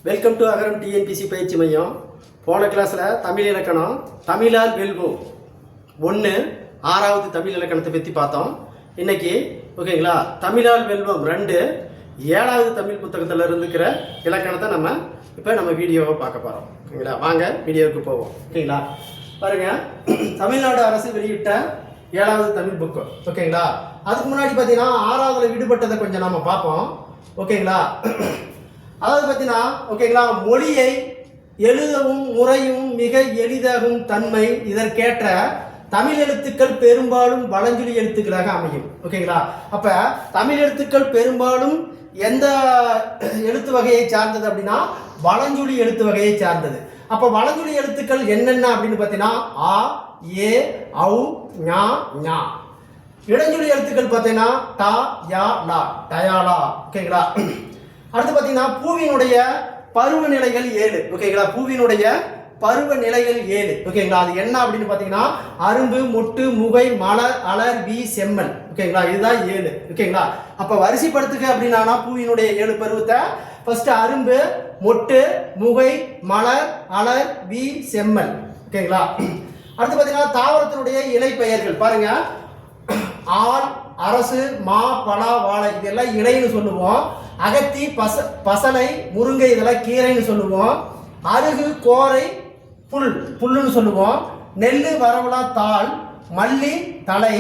Welcome to Agaram TNPSC பயிற்சி மையம். போன கிளாஸில் தமிழ் இலக்கணம் தமிழால் வெல்வோம் 1 6வது தமிழ் இலக்கணத்தை பற்றி பார்த்தோம். இன்னைக்கு ஓகேங்களா தமிழால் வெல்வோம் 2 7வது தமிழ் புத்தகத்தில் இருந்துக்கிற இலக்கணத்தை நம்ம வீடியோவை பார்க்க போகிறோம். ஓகேங்களா, வாங்க வீடியோவுக்கு போவோம். ஓகேங்களா, பாருங்க, தமிழ்நாடு அரசு வெளியிட்ட 7வது தமிழ் புக்கு. ஓகேங்களா, அதுக்கு முன்னாடி பார்த்தீங்கன்னா 6வதுல விடுபட்டதை கொஞ்சம் நம்ம பார்ப்போம். ஓகேங்களா, அதாவது பார்த்தீங்கன்னா ஓகேங்களா, மொழியை எழுதவும் முறையும் மிக எளிதாகும் தன்மை இதற்கேற்ற தமிழ் எழுத்துக்கள் பெரும்பாலும் வலஞ்சுழி எழுத்துக்களாக அமையும். ஓகேங்களா, அப்ப தமிழ் எழுத்துக்கள் பெரும்பாலும் எந்த எழுத்து வகையை சார்ந்தது அப்படின்னா வலஞ்சுழி எழுத்து வகையை சார்ந்தது. அப்ப வலஞ்சுழி எழுத்துக்கள் என்னென்ன அப்படின்னு பார்த்தீங்கன்னா ஆ, ஏ, ஔ, ஞா, ஞா. இடஞ்சுழி எழுத்துக்கள் பார்த்தீங்கன்னா டா, யா, லா, டயாலா. ஓகேங்களா, அடுத்து பார்த்தீங்கன்னா பூவினுடைய பருவநிலைகள் 7. ஓகேங்களா, பூவினுடைய பருவநிலைகள் 7. ஓகேங்களா, அது என்ன அப்படின்னு பார்த்தீங்கன்னா அரும்பு, மொட்டு, முகை, மலர், அலர், வி, செம்மல். ஓகேங்களா, இதுதான் 7. ஓகேங்களா, அப்ப வரிசைப்படுத்துக அப்படின்னா பூவினுடைய 7 பருவத்தை ஃபர்ஸ்ட் அரும்பு, மொட்டு, முகை, மலர், அலர், வி, செம்மல். ஓகேங்களா, அடுத்து பார்த்தீங்கன்னா தாவரத்தினுடைய இலை பெயர்கள் பாருங்க. ஆல், அரசு, மா, பலா, வாழை இதெல்லாம் இலைன்னு சொல்லுவோம். அகத்தி, பசலை, முருங்கை இதெல்லாம் கீரைன்னு சொல்லுவோம். அருகு, கோரை, புல்லுன்னு சொல்லுவோம். நெல்லு, வரவலா, தாள், மல்லி, தலை,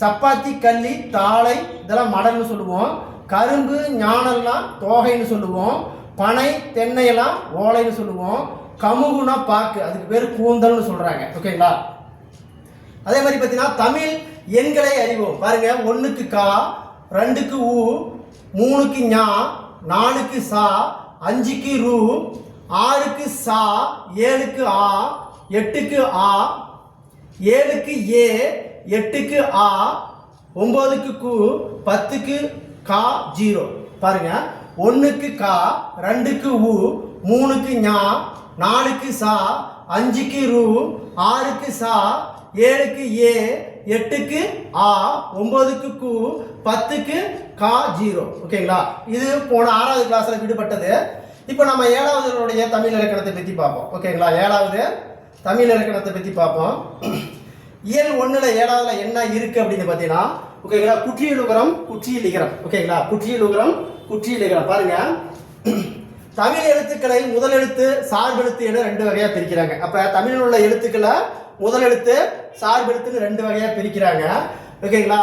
சப்பாத்தி, கள்ளி, தாளை இதெல்லாம் மடல்னு சொல்லுவோம். கரும்பு, ஞானெல்லாம் தோகைன்னு சொல்லுவோம். பனை, தென்னையெல்லாம் ஓலைன்னு சொல்லுவோம். கமுகுனா பாக்கு, அதுக்கு பேர் கூந்தல்னு சொல்றாங்க. ஓகேங்களா, அதே மாதிரி பார்த்தீங்கன்னா தமிழ் எண்களை அறிவோம். பாருங்க, 1க்கு கா, 2க்கு ஊ, 3க்கு ஞா, 4க்கு சா, 5க்கு ரூ, 6க்கு சா, 7க்கு ஆ, 8க்கு ஆ, 7க்கு ஏ, 8க்கு ஆ, 9க்கு கு, 10க்கு கா, 0. பாருங்க, 1க்கு கா, 2க்கு ஊ, 3க்கு ஞா, 4க்கு சா, 5க்கு ரூ, 6க்கு சா, 7க்கு ஏ, 8க்கு ஆ, 9க்கு கு, 10க்கு கா, 0. ஓகேங்களா, இது போன 6வது கிளாஸ்ல விடுபட்டது. இப்போ நம்ம 7வதுடைய தமிழ் இலக்கணத்தை பற்றி பார்ப்போம். ஓகேங்களா, 7வது தமிழ் இலக்கணத்தை பற்றி பார்ப்போம். இயல் 1ல 7வதுல என்ன இருக்கு அப்படின்னு பார்த்தீங்கன்னா ஓகேங்களா, குற்றியலுகரம், குற்றியலிகரம். ஓகேங்களா, குற்றியலுகரம், குற்றியலிகரம். பாருங்க, தமிழ் எழுத்துக்களை முதல் எழுத்து, சார்பெழுத்து என 2 வகையா பிரிக்கிறாங்க. அப்ப தமிழில் உள்ள எழுத்துக்களை முதல் எழுத்து, சார்பெழுத்துன்னு 2 வகையா பிரிக்கிறாங்க. ஓகேங்களா,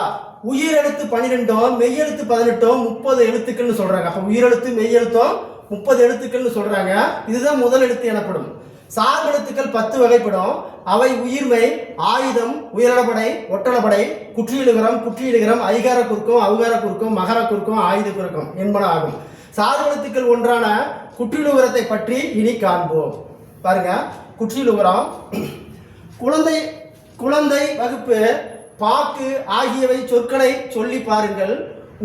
உயிர் எழுத்து 12, மெய்யெழுத்து 18, 30 எழுத்துக்கள்னு சொல்றாங்க. அப்ப உயிரெழுத்து, மெய்யெழுத்தும் 30 எழுத்துக்கள்னு சொல்றாங்க. இதுதான் முதல் எழுத்து எனப்படும். சார்பெழுத்துக்கள் 10 வகைப்படும். அவை உயிர்மை, ஆயுதம், உயிரிழப்படை, ஒட்டளப்படை, குற்றியலுகரம், குற்றியலிகரம், ஐகார குறுக்கம், அவுகார குறுக்கம், மகர குறுக்கம், ஆயுத குறுக்கம் என்பன ஆகும். சார்பெழுத்துக்கள் ஒன்றான குற்றியலுகரத்தை பற்றி இனி காண்போம். பாருங்க, குற்றியலுகரம் குழந்தை, வகுப்பு, பாக்கு ஆகியவை சொற்களை சொல்லி பாருங்கள்.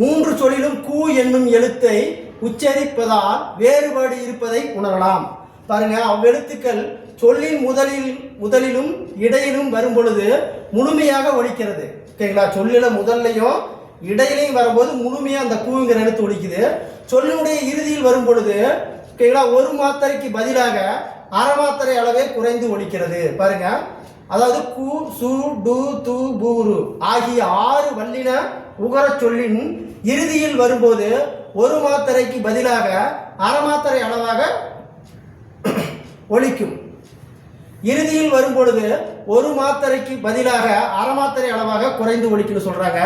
3 சொல்லிலும் கூ என்னும் எழுத்தை உச்சரிப்பதால் வேறுபாடு இருப்பதை உணரலாம். பாருங்க, அவ்வெழுத்துக்கள் சொல்லின் முதலிலும் இடையிலும் வரும் பொழுது முழுமையாக ஒலிக்கிறது. ஓகேங்களா, சொல்லில முதல்லையும் இடையிலையும் வரும்போது முழுமையா அந்த கூங்கிற எழுத்து ஒலிக்குது. சொல்லினுடைய இறுதியில் வரும் பொழுது ஓகேங்களா, ஒரு மாத்திரைக்கு பதிலாக அரை மாத்திரை அளவே குறைந்து ஒலிக்கிறது. பாருங்க, அதாவது கு, சு, டு, து, பூரு ஆகிய 6 வல்லின உகர சொல்லின் இறுதியில் வரும்போது ஒரு மாத்திரைக்கு பதிலாக அரை மாத்திரை அளவாக ஒலிக்கும். இறுதியில் வரும்பொழுது ஒரு மாத்திரைக்கு பதிலாக அரை மாத்திரை அளவாக குறைந்து ஒலிக்குன்னு சொல்றாங்க.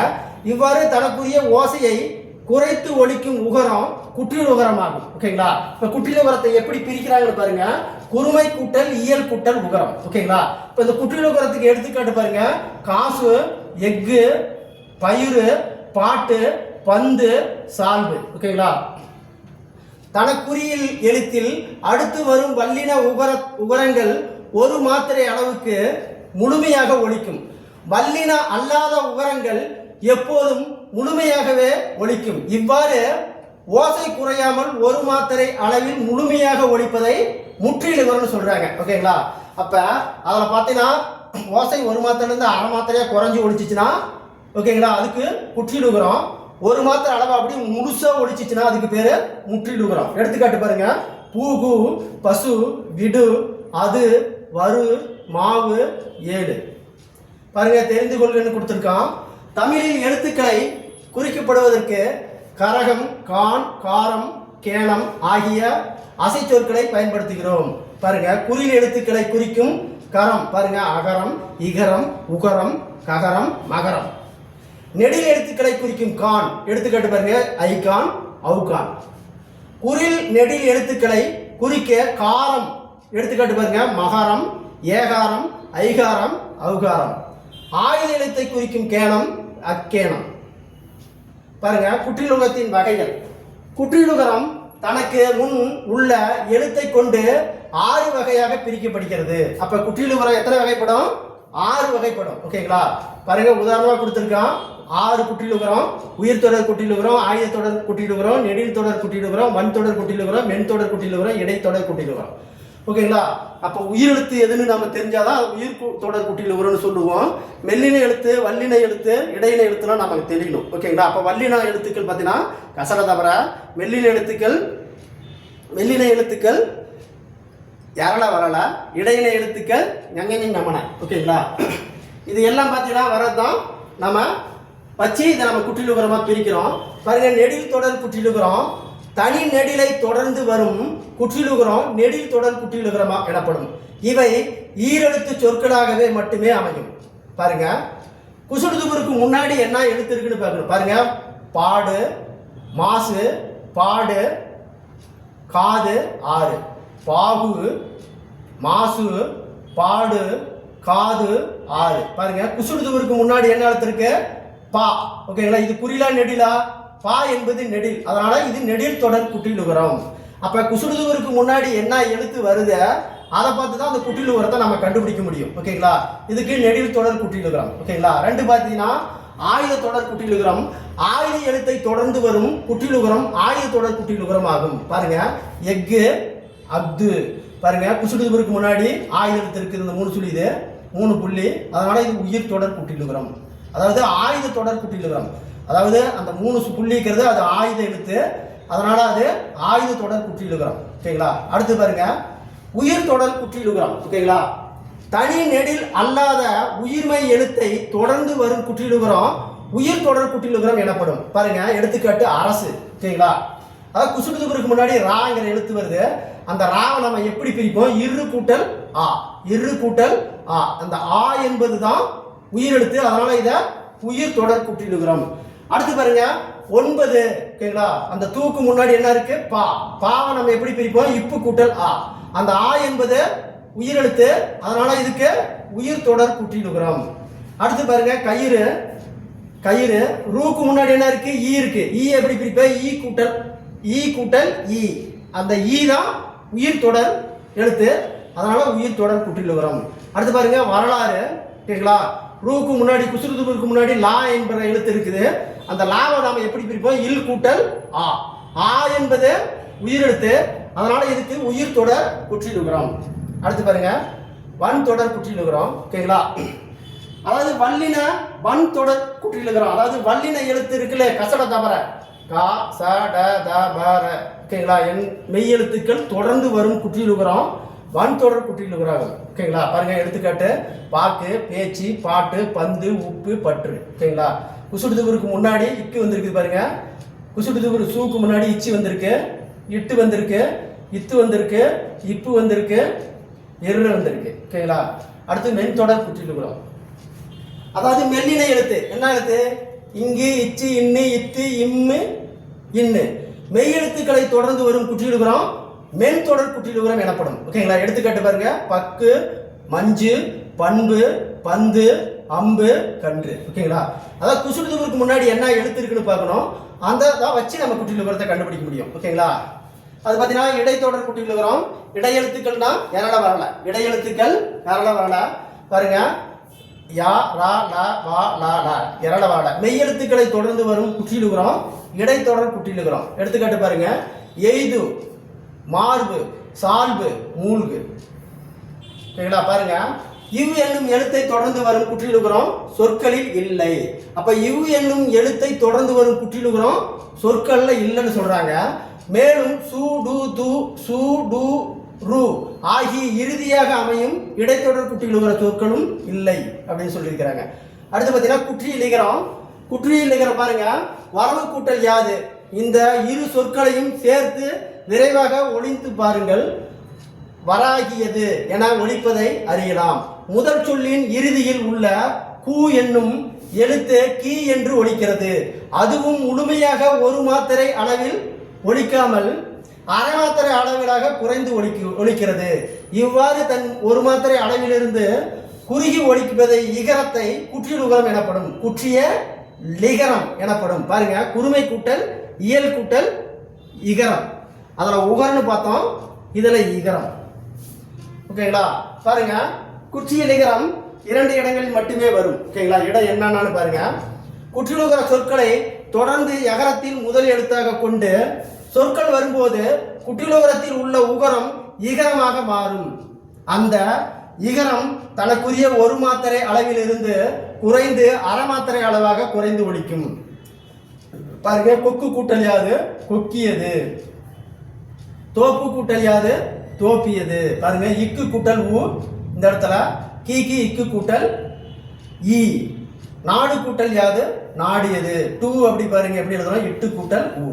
இவ்வாறு தனக்குரிய ஓசையை குறைத்து ஒலிக்கும் உகரம் குற்றியல் உகரமாகும். ஓகேங்களா, இப்ப குற்றியல் உகரத்தை எப்படி பிரிக்கிறாங்கன்னு பாருங்க. குறுமை கூட்டல், இயல் கூட்டல் உகரம். ஓகேங்களா, இப்ப இந்த குற்றியல் உகரத்துக்கு எடுத்துக்காட்டு பாருங்க. காசு, எஃகு, பயிறு, பாட்டு, பந்து, சால்பு. ஓகேங்களா, தனக்குரிய எழுத்தில் அடுத்து வரும் வல்லின உகரங்கள் ஒரு மாத்திரை அளவுக்கு முழுமையாக ஒலிக்கும். வல்லின அல்லாத உகரங்கள் எப்போதும் முழுமையாகவே ஒலிக்கும். இவ்வாறு ஓசை குறையாமல் ஒரு மாத்திரை அளவில் முழுமையாக ஒலிப்பதை முற்றிலுகரம்னு சொல்றாங்க. ஓகேங்களா, அப்ப அதுல பாத்தீங்கன்னா ஓசை ஒரு மாத்திரையிலிருந்து அரை மாத்திரையா குறைஞ்சு ஒலிச்சுச்சுன்னா ஓகேங்களா, அதுக்கு குற்றிலுகரம். ஒரு மாத்திரை அளவு அப்படி முழுசா ஒலிச்சுச்சுன்னா அதுக்கு பேரு முற்றிலுகரம். எடுத்துக்காட்டு பாருங்க. பூகு, பசு, விடு, அது, வரு, மாவு, ஏழு. பாருங்க, தெரிந்து கொள்கன்னு கொடுத்துருக்கான். தமிழில் எழுத்துக்களை குறிக்கப்படுவதற்கு கரகம், கான், காரம், கேனம் ஆகிய அசைச்சொற்களை பயன்படுத்துகிறோம். பாருங்க, குறில் எழுத்துக்களை குறிக்கும் கரம் பாருங்க, அகரம், இகரம், உகரம், ககரம், மகரம். நெடில் எழுத்துக்களை குறிக்கும் கான் எடுத்துக்காட்டு பாருங்க, ஐகான், அவுகான். குறில் நெடில் எழுத்துக்களை குறிக்க காரம் எடுத்துக்காட்டு பாருங்க, மகாரம், ஏகாரம், ஐகாரம், அவுகாரம். ஆயுத எழுத்தை குறிக்கும் கேனம் அக்கேனம். பாருங்க, குற்றிலுகத்தின் வகைகள். குற்றிலுகரம் தனக்கு முன் உள்ள எழுத்தை கொண்டு 6 வகையாக பிரிக்கப்படுகிறது. அப்ப குற்றிலுகரம் எத்தனை வகைப்படும்? 6 வகைப்படும். ஓகேங்களா? பாருங்க, உதாரணமா கொடுத்திருக்கான். 6 குற்றிலுகரம்: உயிர் தொடர் குற்றிலுகரம், ஆயுத தொடர் குற்றிலுகரம், நெடில் தொடர் குற்றிலுகரம், வன் தொடர் குற்றிலுகரம், மென் தொடர் குற்றிலுகரம், இடைத்தொடர் குற்றிலுகரம். ஓகேங்களா? அப்போ உயிரெழுத்து எதுன்னு நம்ம தெரிஞ்சாதான் உயிர் தொடர் குற்றிலுகரம்னு சொல்லுவோம். மெல்லின எழுத்து, வல்லின எழுத்து, இடையின எழுத்துலாம் நமக்கு தெரியணும். ஓகேங்களா? அப்போ வல்லின எழுத்துக்கள் பார்த்தீங்கன்னா கசர தவிர, மெல்லின எழுத்துக்கள் எரள வரல, இடையின எழுத்துக்கள் ஞங்கஞ ஞமன. ஓகேங்களா? இது எல்லாம் பார்த்தீங்கன்னா வரதான் நம்ம வச்சு இதை நம்ம குற்றிலுகரமாக பிரிக்கிறோம். பாருங்க, நெடில் தொடர் குற்றிலுகரம் தனி நெடிலை தொடர்ந்து வரும் குற்றிலுகரம் நெடில் தொடர் குற்றிலுகரமா எனப்படும். இவை ஈரெழுத்து சொற்களாகவே மட்டுமே அமையும். பாருங்க, குசுடுதுபுருக்கு முன்னாடி என்ன எழுத்து இருக்குன்னு பார்க்கணும். பாருங்க, பாடு, மாசு, பாடு, காது, ஆறு. பாகு, மாசு, பாடு, காது, ஆறு. பாருங்க, குசுடுதுபுருக்கு முன்னாடி என்ன எழுத்து இருக்கு? பா. ஓகேங்களா? இது குறிலா நெடிலா? பா என்பது நெடில், அதனால இது நெடில் தொடர் குற்றிலுகரம். அப்ப குசுடுதுவருக்கு முன்னாடி என்ன எழுத்து வருது அதை பார்த்து தான் அந்த குற்றிலுகரத்தை நம்ம கண்டுபிடிக்க முடியும். ஓகேங்களா? இதுக்கு நெடில் தொடர் குற்றிலுகரம். ஓகேங்களா? ரெண்டு பார்த்தீங்கன்னா ஆயுத தொடர் குற்றிலுகரம். ஆயுத எழுத்தை தொடர்ந்து வரும் குற்றிலுகரம் ஆயுத தொடர் குற்றிலுகரம் ஆகும். பாருங்க, எஃகு, அப்து. பாருங்க, குசுடுதுவருக்கு முன்னாடி ஆயுத எழுத்து இருக்குது, இந்த 3 சொல்லி, இது 3 புள்ளி, அதனால இது உயிர் தொடர் குற்றிலுகரம், அதாவது ஆயுத தொடர் குற்றிலுகரம். அதாவது அந்த 3 புள்ளிக்கிறது அது ஆயுத எழுத்து, அதனால அது ஆயுத தொடர் குற்றிலுகரம். ஓகேங்களா? அடுத்து பாருங்க, உயிர் தொடர் குற்றிலுகரம். ஓகேங்களா? தனி நெடில் அல்லாத உயிர்மை எழுத்தை தொடர்ந்து வரும் குற்றிலுகரம் உயிர் தொடர் குற்றிலுகரம் எனப்படும். பாருங்க, எடுத்துக்காட்டு அரசு. ஓகேங்களா? அதாவது குசுடுதுபுருக்கு முன்னாடி ராங்கிற எழுத்து வருது, அந்த ராவை நம்ம எப்படி பிரிப்போம்? இரு கூட்டல் ஆ, இரு கூட்டல் ஆ. அந்த ஆ என்பது தான் உயிர் எழுத்து, அதனால இதை உயிர் தொடர் குற்றிலுகரம். அடுத்து பாருங்க, 9. ஓகேங்களா? அந்த தூக்கு முன்னாடி என்ன இருக்கு? பா. பாவை நம்ம எப்படி பிரிப்போம்? இப்பு கூட்டல் ஆ. அந்த ஆ என்பது உயிரெழுத்து, அதனால இதுக்கு உயிர் தொடர் குற்றிலுகரம். அடுத்து பாருங்க, கயிறு. கயிறு ரூக்கு முன்னாடி என்ன இருக்கு? ஈ இருக்கு. ஈ எப்படி பிரிப்ப? ஈ கூட்டல் ஈ. அந்த ஈ தான் உயிர் தொடர் எழுத்து, அதனால உயிர் தொடர் குற்றிலுகரம். அடுத்து பாருங்க, வரலாறு. ஓகேங்களா? ரூக்கு முன்னாடி குசுடுதுபுருக்கு முன்னாடி லா என்கிற எழுத்து இருக்குது, அந்த லாவை நாம எப்படி பிரிப்போம்? இல் கூட்டல் ஆ. ஆ என்பது உயிரெழுத்து, அதனால இதுக்கு உயிர் தொடர் குற்றிலுகரம். அடுத்து பாருங்க, வன் தொடர் குற்றிலுகரம். ஓகேங்களா? அதாவது வல்லின வன் தொடர் குற்றிலுகரம், அதாவது வல்லின எழுத்து இருக்குல்ல, கசட தவற, கா, ச, ட, த, ப, ர. ஓகேங்களா? மெய் எழுத்துக்கள் தொடர்ந்து வரும் குற்றிலுகரம் வன் தொடர் குற்றிலுகரம். ஓகேங்களா? பாருங்க, எடுத்துக்காட்டு பாக்கு, பேச்சு, பாட்டு, பந்து, உப்பு, பற்று. ஓகேங்களா? குசுடுதுபுருக்கு முன்னாடி இக்கு வந்திருக்கு. பாருங்க, குசுடுதுபுரு சூக்கு முன்னாடி இச்சி வந்திருக்கு, இட்டு வந்திருக்கு, இத்து வந்திருக்கு, இப்பு வந்திருக்கு, எரு வந்திருக்கு. ஓகேங்களா? அடுத்து மென் தொடர் குற்றிலுகரம், அதாவது மெல்லின எழுத்து. என்ன எழுத்து? இங்கு, இச்சு, இன்னு, இத்து, இம்மு, இன்னு. மெய் எழுத்துக்களை தொடர்ந்து வரும் குற்றிலுகரம் மென் தொடர் குற்றிலுகரம் எனப்படும். ஓகேங்களா? எடுத்துக்காட்டு பாருங்க, பக்கு, மஞ்சு, பண்பு, பந்து, அம்பு, கன்று. ஓகேங்களா? அதாவது குசுடுதுபுருக்கு முன்னாடி என்ன எழுத்து இருக்குன்னு பார்க்கணும், அந்த வச்சு நம்ம குற்றிலுகரத்தை கண்டுபிடிக்க முடியும். ஓகேங்களா? அது பார்த்தீங்கன்னா இடைத்தொடர் குற்றிலுகரம். இடையெழுத்துக்கள்னா எரள வரல, இடையெழுத்துக்கள் எரள வரல. பாருங்க, யா, ரா, லா, வா, லா, லா, எரள வரல. மெய் எழுத்துக்களை தொடர்ந்து வரும் குற்றிலுகரம் இடைத்தொடர் குற்றிலுகரம். எடுத்துக்காட்டு பாருங்க, எய்து, மார்பு, சால்பு, மூழ்கு. ஓகேங்களா? பாருங்க, இவ் என்னும் எழுத்தை தொடர்ந்து வரும் குற்றிலுகரம் சொற்களில் இல்லை. அப்ப இவ் என்னும் எழுத்தை தொடர்ந்து வரும் குற்றிலுகரம் சொற்கள்ல இல்லைன்னு சொல்றாங்க. மேலும் சு டு து சு டு ரு ஆகிய இறுதியாக அமையும் இடைத்தொடர் குற்றியலுகர சொற்களும் இல்லை அப்படின்னு சொல்லியிருக்கிறாங்க. அடுத்து பார்த்தீங்கன்னா குற்றியலிகரம் பாருங்க. வரவு கூட்டல் யாது, இந்த இரு சொற்களையும் சேர்த்து விரைவாக ஒழித்து பாருங்கள். வராகியது என ஒழிப்பதை அறியலாம். முதல் சொல்லின் இறுதியில் உள்ள கூ என்னும் எழுத்து கீ என்று ஒலிக்கிறது. அதுவும் முழுமையாக ஒரு மாத்திரை அளவில் ஒலிக்காமல் அரை மாத்திரை அளவிலாக குறைந்து ஒலிக்கிறது. இவ்வாறு தன் ஒரு மாத்திரை அளவிலிருந்து குறுகி ஒலிப்பதை இகரத்தை குற்றியலுகரம் எனப்படும். குற்றிய லிகரம் எனப்படும். பாருங்க, குறுமை கூட்டல் இயல் கூட்டல் இகரம். அதில் உகரன்னு பார்த்தோம், இதில் இகரம். ஓகேங்களா? பாருங்க, குற்றிய லிகரம் 2 இடங்களில் மட்டுமே வரும். ஓகேங்களா? இடம் என்னன்னு பாருங்க. குற்றியலுகர சொற்களை தொடர்ந்து எகரத்தில் முதல் எழுத்தாக கொண்டு சொற்கள் வரும்போது குற்றியலுகரத்தில் உள்ள உகரம் இகரமாக மாறும். அந்த இகரம் தனக்குரிய ஒரு மாத்திரை அளவில் இருந்து குறைந்து அரை மாத்திரை அளவாக குறைந்து ஒலிக்கும். பாருங்க, கொக்கு கூட்டல் யாது, கொக்கியது. தோப்பு கூட்டல் யாது, தோப்பியது. பாருங்க, இக்கு கூட்டல் ஊ, இந்த இடத்துல கீக்கி இக்கு கூட்டல் ஈ. நாடு கூட்டல் யாது, நாடியது. டூ அப்படி பாருங்க எப்படி எழுதணும், இட்டு கூட்டல் ஊ.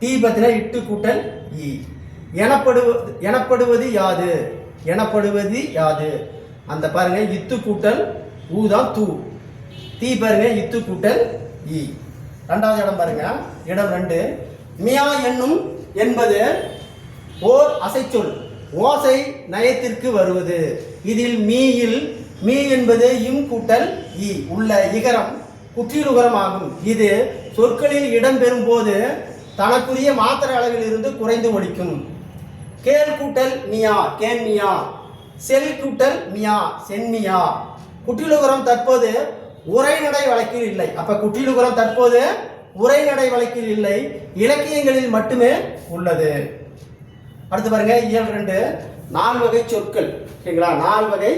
டீ பார்த்தீங்கன்னா இட்டு கூட்டல் ஈ. எனப்படுவது யாது, எனப்படுவது யாது. அந்த பாருங்க, இத்து கூட்டல் ஊ தான் தூ. தீ பாருங்க, இத்து கூட்டல் ஈ. ரெண்டாவது இடம் பாருங்க, இடம் 2. மியா என்னும் என்பது ஓர் அசைச்சொல், ஓசை நயத்திற்கு வருவது. இதில் மீ என்பது இம் கூட்டல் ஈ உள்ள இகரம் குற்றியலுகரம் ஆகும். இது சொற்களில் இடம்பெறும் போது தனக்குரிய மாத்திரை அளவில் இருந்து குறைந்து ஒலிக்கும். கேள் கூட்டல் மியா, கேன்மியா. செல் கூட்டல் மியா, சென்மியா. குற்றியலுகரம் தற்போது உரைநடை வழக்கில் இல்லை. அப்ப குற்றியலுகரம் தற்போது உரைநடை வழக்கில் இல்லை, இலக்கியங்களில் மட்டுமே உள்ளது. அடுத்து பாருங்க, இயல் 2 4 வகை சொற்கள். ஓகேங்களா? 4 வகை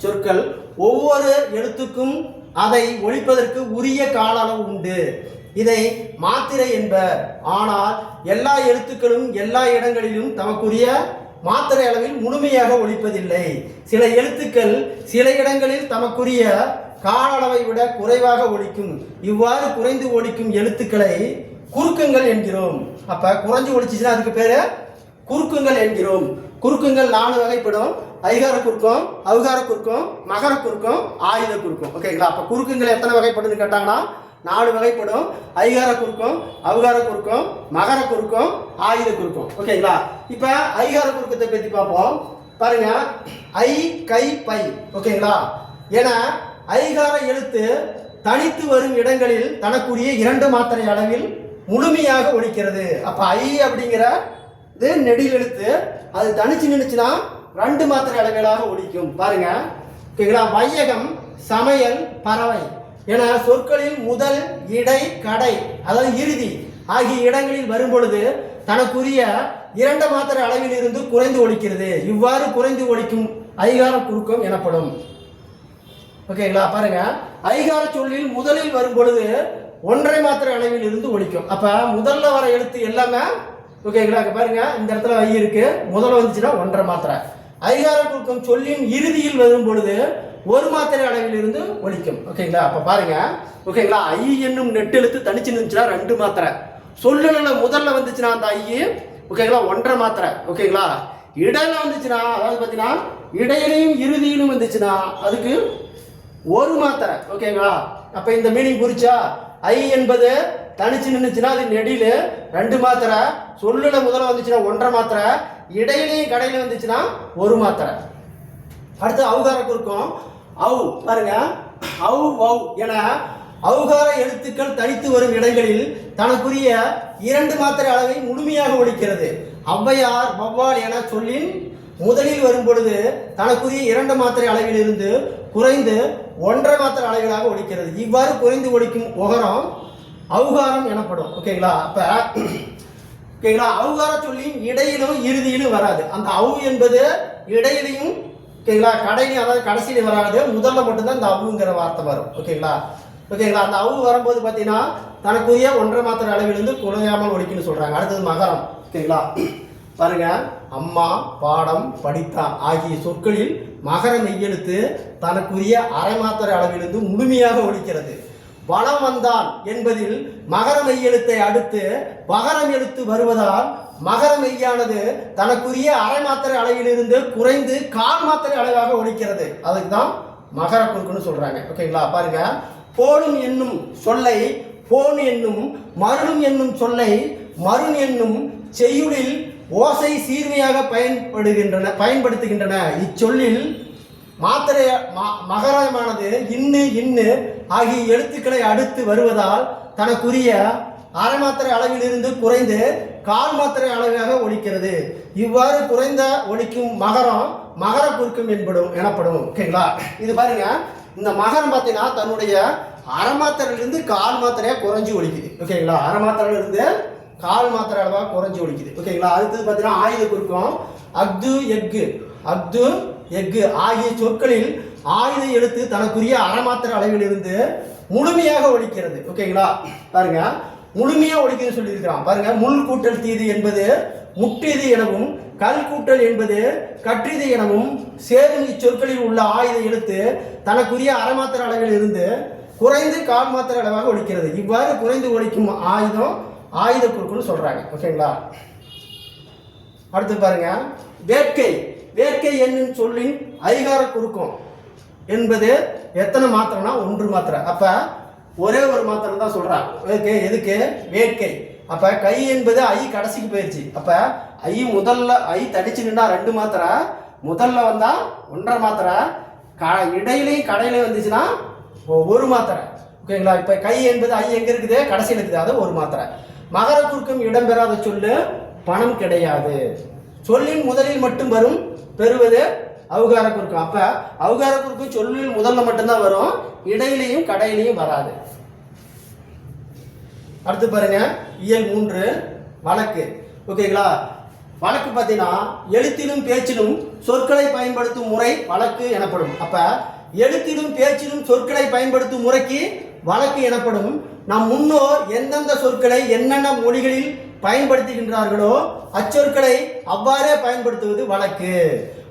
சொற்கள். ஒவ்வொரு எழுத்துக்கும் அதை ஒழிப்பதற்கு உரிய கால அளவு உண்டு. இதை மாத்திரை என்பர். ஆனால் எல்லா எழுத்துக்களும் எல்லா இடங்களிலும் தமக்குரிய மாத்திரை அளவில் முழுமையாக ஒழிப்பதில்லை. சில எழுத்துக்கள் சில இடங்களில் தமக்குரிய கால அளவை விட குறைவாக ஒலிக்கும். இவ்வாறு குறைந்து ஒலிக்கும் எழுத்துக்களை குறுக்கங்கள் என்கிறோம். அப்ப குறைஞ்சு ஒலிச்சுன்னா அதுக்கு பேரு குறுக்குங்கள் என்கிறோம். குறுக்குங்கள் 4 வகைப்படும். ஐகார குறுக்கம், அவுகார குறுக்கம், மகர குறுக்கம், ஆயுத குறுக்கம். ஓகேங்களா? அப்ப குறுக்குங்கள் எத்தனை வகைப்படுன்னு கேட்டாங்கன்னா 4 வகைப்படும். ஐகார குறுக்கம், அவுகார குறுக்கம், மகர குறுக்கம், ஆயுத குறுக்கம். ஓகேங்களா? இப்ப ஐகார குறுக்கத்தை பத்தி பார்ப்போம். பாருங்க, ஐ கை பை. ஓகேங்களா? என ஐகார எழுத்து தனித்து வரும் இடங்களில் தனக்குரிய 2 மாத்திரை அளவில் முழுமையாக ஒலிக்கிறது. அப்ப ஐ அப்படிங்கிற இது நெடில் எழுத்து, அது தனிச்சு நின்றுச்சுன்னா 2 மாத்திரை அளவிலாக ஒலிக்கும். பாருங்க, ஓகேங்களா? வையகம், சமையல், பறவை என சொற்களில் முதல், இடை, கடை அதாவது இறுதி ஆகிய இடங்களில் வரும் பொழுது தனக்குரிய 2 மாத்திரை அளவில் இருந்து குறைந்து ஒலிக்கிறது. இவ்வாறு குறைந்து ஒலிக்கும் ஐகார குறுக்கம் எனப்படும். ஓகேங்களா? பாருங்க, ஐகார சொல்லில் முதலில் வரும் பொழுது 1.5 மாத்திரை அளவில் இருந்து ஒலிக்கும். அப்ப முதல்ல வர எழுத்து எல்லாமே ஓகேங்களா? பாருங்க, இந்த இடத்துல ஐ இருக்கு, முதல்ல வந்துச்சுன்னா 1.5 மாத்திரை. ஐகார குறுக்கம் சொல்லின் இறுதியில் வரும் பொழுது 1 மாத்திரை அளவில் இருந்து ஒலிக்கும். ஓகேங்களா? அப்ப பாருங்க, ஓகேங்களா? ஐ என்னும் நெட்டெழுத்து தனிச்சு நின்றுச்சுன்னா 2 மாத்திரை. சொல்லுல முதல்ல வந்துச்சுன்னா அந்த ஐ ஓகேங்களா 1.5 மாத்திரை. ஓகேங்களா? இடையில வந்துச்சுன்னா, அதாவது பார்த்தீங்கன்னா இடையிலையும் இறுதியிலும் வந்துச்சுன்னா அதுக்கு 1 மாத்திரை. ஓகேங்களா? அப்ப இந்த மீனிங் புரிச்சா? ஐ என்பது தனிச்சு நின்றுச்சுன்னா அது நெடில 2 மாத்திரை, சொல்லுல முதல்ல வந்துச்சுன்னா 1.5 மாத்திரை, இடையிலையும் கடையில வந்துச்சுன்னா 1 மாத்திரை. அடுத்து அவுகார குறுக்கம். அவு பாருங்க, அவு வவ் என அவுகார எழுத்துக்கள் தனித்து வரும் இடங்களில் தனக்குரிய 2 மாத்திரை அளவை முழுமையாக ஒலிக்கிறது. ஔவையார், வௌவால் என சொல்லின் முதலில் வரும் பொழுது தனக்குரிய 2 மாத்திரை அளவில் இருந்து குறைந்து 1.5 மாத்திரை அளவிலாக ஒலிக்கிறது. இவ்வாறு குறைந்து ஒலிக்கும் ஒகரம் அவுகாரம் எனப்படும். ஓகேங்களா? அப்ப ஓகேங்களா, அவுகார சொல்லின் இடையிலும் இறுதியிலும் வராது. அந்த அவு என்பது இடையிலையும் ஓகேங்களா கடையிலையும், அதாவது கடைசியிலும் வராது, முதல்ல மட்டும்தான் இந்த அவுங்கிற வார்த்தை வரும். ஓகேங்களா? ஓகேங்களா? அந்த அவு வரும்போது பார்த்தீங்கன்னா தனக்குரிய 1.5 மாத்திரை அளவிலிருந்து குறையாமல் ஒலிக்குன்னு சொல்றாங்க. அடுத்தது மகரம். ஓகேங்களா? பாருங்க, அம்மா, பாடம், படித்தான் ஆகிய சொற்களில் மகர மெய்யெழுத்து தனக்குரிய அரை மாத்திரை அளவிலிருந்து முழுமையாக ஒலிக்கிறது. வளம் வந்தான் என்பதில் மகர மெய்யெழுத்தை அடுத்து மகரம் எழுத்து வருவதால் மகர மெய்யானது தனக்குரிய அரை மாத்திரை அளவிலிருந்து குறைந்து கால் மாத்திரை அளவாக ஒலிக்கிறது. அதுக்கு தான் மகர குறுக்குன்னு சொல்றாங்க. ஓகேங்களா? பாருங்க, போடும் என்னும் சொல்லை போன் என்னும், மருளும் என்னும் சொல்லை மருண் என்னும் செய்யுளில் ஓசை சீர்மையாக பயன்படுத்துகின்றன. இச்சொல்லில் மாத்திரை மகரமானது இன்னு இன்னு ஆகிய எழுத்துக்களை அடுத்து வருவதால் தனக்குரிய அரை மாத்திரை அளவிலிருந்து குறைந்து கால் மாத்திரை அளவாக ஒலிக்கிறது. இவ்வாறு குறைந்த ஒலிக்கும் மகரம் மகர குறுக்கம் எனப்படும். ஓகேங்களா? இது பாருங்க, இந்த மகரம் பார்த்தீங்கன்னா தன்னுடைய அரை மாத்திரையிலிருந்து கால் மாத்திரையா குறைஞ்சி ஒலிக்குது. ஓகேங்களா? அரை மாத்திரையிலிருந்து கால் மாத்திரை அளவாக குறைஞ்சி ஒலிக்குது. ஓகேங்களா? அடுத்தது பார்த்தீங்கன்னா ஆயுத குறுக்கம். அக்து எஃகு, அக்து எஃகு ஆகிய சொற்களில் ஆயுத எழுத்து தனக்குரிய அரை மாத்திரை அளவிலிருந்து முழுமையாக ஒலிக்கிறது. ஓகேங்களா? பாருங்க, முழுமையா ஒலிக்குதுன்னு சொல்லியிருக்கிறான். பாருங்க, முள் கூட்டல் தீது என்பது முற்றிது எனவும் கல் கூட்டல் என்பது கற்றிது எனவும் சேரும் இச்சொற்களில் உள்ள ஆயுத எழுத்து தனக்குரிய அரை மாத்திரை அளவில் இருந்து குறைந்து கால் மாத்திரை அளவாக ஒலிக்கிறது. இவ்வாறு குறைந்து ஒலிக்கும் ஆயுதம் ஆயுத குறுக்குன்னு சொல்றாங்க. ஓகேங்களா? அடுத்து பாருங்க, வேட்கை. வேட்கை என்னும் சொல்லின் ஐகார குறுக்கம் என்பது எத்தனை மாத்திரைனா 1 மாத்திரை. அப்ப ஒரே ஒரு மாத்திரை தான் சொல்றாங்க. எதுக்கு? வேட்கை. அப்ப கை என்பது ஐ கடைசிக்கு போயிடுச்சு. அப்ப ஐ முதல்ல ஐ தடிச்சு நின்றா 2 மாத்திரை, முதல்ல வந்தா 1.5 மாத்திரை, இடையிலையும் கடையிலையும் வந்துச்சுன்னா 1 மாத்திரை. ஓகேங்களா? இப்ப கை என்பது ஐ எங்க இருக்குது? கடைசியில் இருக்குது, அது 1 மாத்திரை. மகர குறுக்கம் இடம்பெறாத சொல்லு பணம் கிடையாது. சொல்லின் முதலில் மட்டும் வரும் பெறுவது அவுகார குறுக்கம். அப்ப அவுகார குறுக்கம் சொல்லில் முதல்ல மட்டும்தான் வரும், இடையிலையும் கடையிலையும் வராது. அடுத்து பாருங்க, இயல் 3 வழக்கு. ஓகேங்களா? வழக்கு பார்த்தீங்கன்னா எழுத்திலும் பேச்சிலும் சொற்களை பயன்படுத்தும் முறை வழக்கு எனப்படும். அப்ப எழுத்திலும் பேச்சிலும் சொற்களை பயன்படுத்தும் முறைக்கு வழக்கு எனப்படும். நம் முன்னோர் எந்தெந்த சொற்களை என்னென்ன மொழிகளில் பயன்படுத்துகின்றார்களோ அச்சொற்களை அவ்வாறே பயன்படுத்துவது வழக்கு.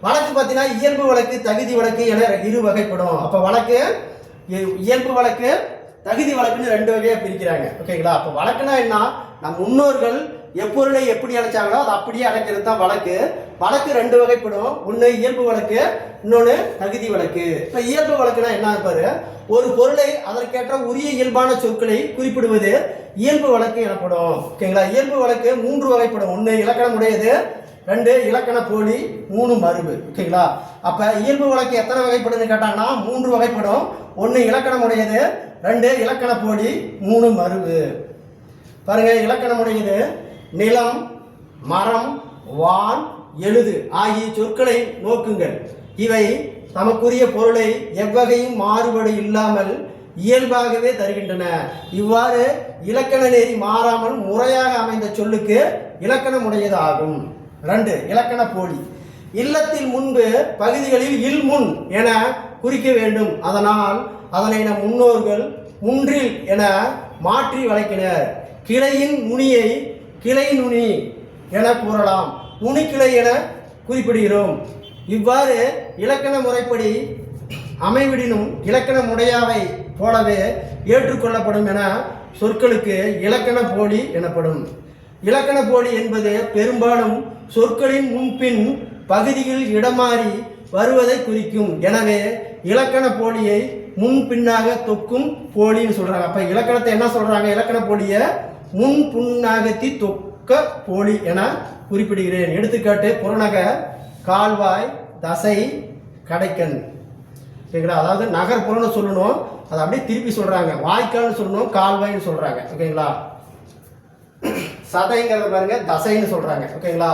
வழக்கு பார்த்தீங்கன்னா இயல்பு வழக்கு, தகுதி வழக்கு என 2 வகைப்படும். அப்ப வழக்கு இயல்பு வழக்கு, தகுதி வழக்குன்னு 2 வகையா பிரிக்கிறாங்க. ஓகேங்களா? அப்ப வழக்குனா என்ன? நம் முன்னோர்கள் எப்பொருளை எப்படி அழைச்சாங்களோ அதை அப்படியே அழைக்கிறது தான் வழக்கு. வழக்கு 2 வகைப்படும். ஒன்று இயல்பு வழக்கு, இன்னொன்று தகுதி வழக்கு. இப்ப இயல்பு வழக்குனா என்ன இருப்பாரு? ஒரு பொருளை அதற்கேற்ற உரிய இயல்பான சொற்களை குறிப்பிடுவது இயல்பு வழக்கு எனப்படும். ஓகேங்களா? இயல்பு வழக்கு 3 வகைப்படும். 1 இலக்கணம் உடையது, 2 இலக்கண போலி, 3 மரபு. ஓகேங்களா? அப்ப இயல்பு வழக்கு எத்தனை வகைப்படுதுன்னு கேட்டாங்கன்னா 3 வகைப்படும். 1 இலக்கணம் உடையது, 2 இலக்கண போலி, 3 மரபு. பாருங்க, இலக்கணம் உடையது நிலம், மரம், வான், எழுது ஆகிய சொற்களை நோக்குங்கள். இவை தமக்குரிய பொருளை எவ்வகையும் மாறுபாடு இல்லாமல் இயல்பாகவே தருகின்றன. இவ்வாறு இலக்கண நெறி மாறாமல் முறையாக அமைந்த சொல்லுக்கு இலக்கணம் உடையது ஆகும். 2 இலக்கண போலி. இல்லத்தில் முன்பு பகுதிகளில் இல் முன் என குறிக்க வேண்டும். அதனால் அதனை நம் முன்னோர்கள் முன்றில் என மாற்றி வழங்கினர். கிளையின் நுனியை கிளை நுனி என கூறலாம், நுனிக்கிளை என குறிப்பிடுகிறோம். இவ்வாறு இலக்கண முறைப்படி அமைவிடினும் இலக்கண முடையாவை போலவே ஏற்றுக்கொள்ளப்படும் என சொற்களுக்கு இலக்கண போலி எனப்படும். இலக்கண போலி என்பது பெரும்பாலும் சொற்களின் முன்பின் பகுதியில் இடமாறி வருவதை குறிக்கும். எனவே இலக்கண போலியை முன்பின்னாக தொக்கும் போலின்னு சொல்றாங்க. அப்ப இலக்கணத்தை என்ன சொல்றாங்க? இலக்கண போலிய முன் புன்னாகத்தி தொக்க போலி என குறிப்பிடுகிறேன். எடுத்துக்காட்டு புறநக, கால்வாய், தசை, கடைக்கண். ஓகேங்களா? அதாவது நகர்ப்புறம்னு சொல்லணும், அதை அப்படியே திருப்பி சொல்றாங்க. வாய்க்கால்னு சொல்லணும், கால்வாய்னு சொல்றாங்க. ஓகேங்களா? சதைங்கிறத பாருங்க தசைன்னு சொல்றாங்க. ஓகேங்களா?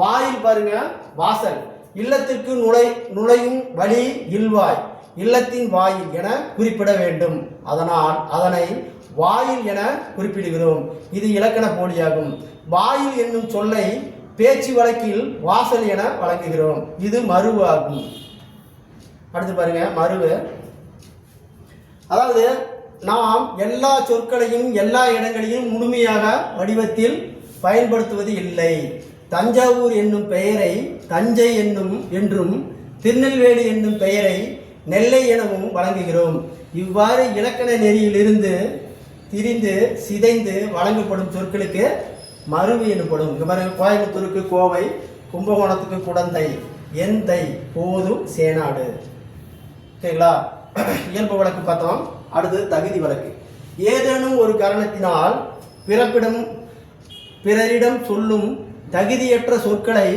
வாயில் பாருங்க வாசல். இல்லத்திற்கு நுழையும் வழி இல்வாய், இல்லத்தின் வாயில் என குறிப்பிட வேண்டும். அதனால் அதனை வாயில் என குறிப்பிடுகிறோம். இது இலக்கண போலியாகும். வாயில் என்னும் சொல்லை பேச்சு வழக்கில் வாசல் என வழங்குகிறோம். இது மருவு ஆகும். அடுத்து பாருங்க மருவு. அதாவது நாம் எல்லா சொற்களையும் எல்லா இடங்களையும் முழுமையாக வடிவத்தில் பயன்படுத்துவது இல்லை. தஞ்சாவூர் என்னும் பெயரை தஞ்சை என்றும் திருநெல்வேலி என்னும் பெயரை நெல்லை எனவும் வழங்குகிறோம். இவ்வாறு இலக்கண நெறியிலிருந்து திரிந்து சிதைந்து வழங்கப்படும் சொற்களுக்கு மருவு எனப்படும். இங்க பாருங்க, கோயம்புத்தூருக்கு கோவை, கும்பகோணத்துக்கு குடந்தை, எந்தை, போதும், சேனாடு. ஓகேங்களா? இயல்பு வழக்கு பார்த்தோம். அடுத்தது தகுதி வழக்கு. ஏதேனும் ஒரு காரணத்தினால் பிறரிடம் சொல்லும் தகுதியற்ற சொற்களை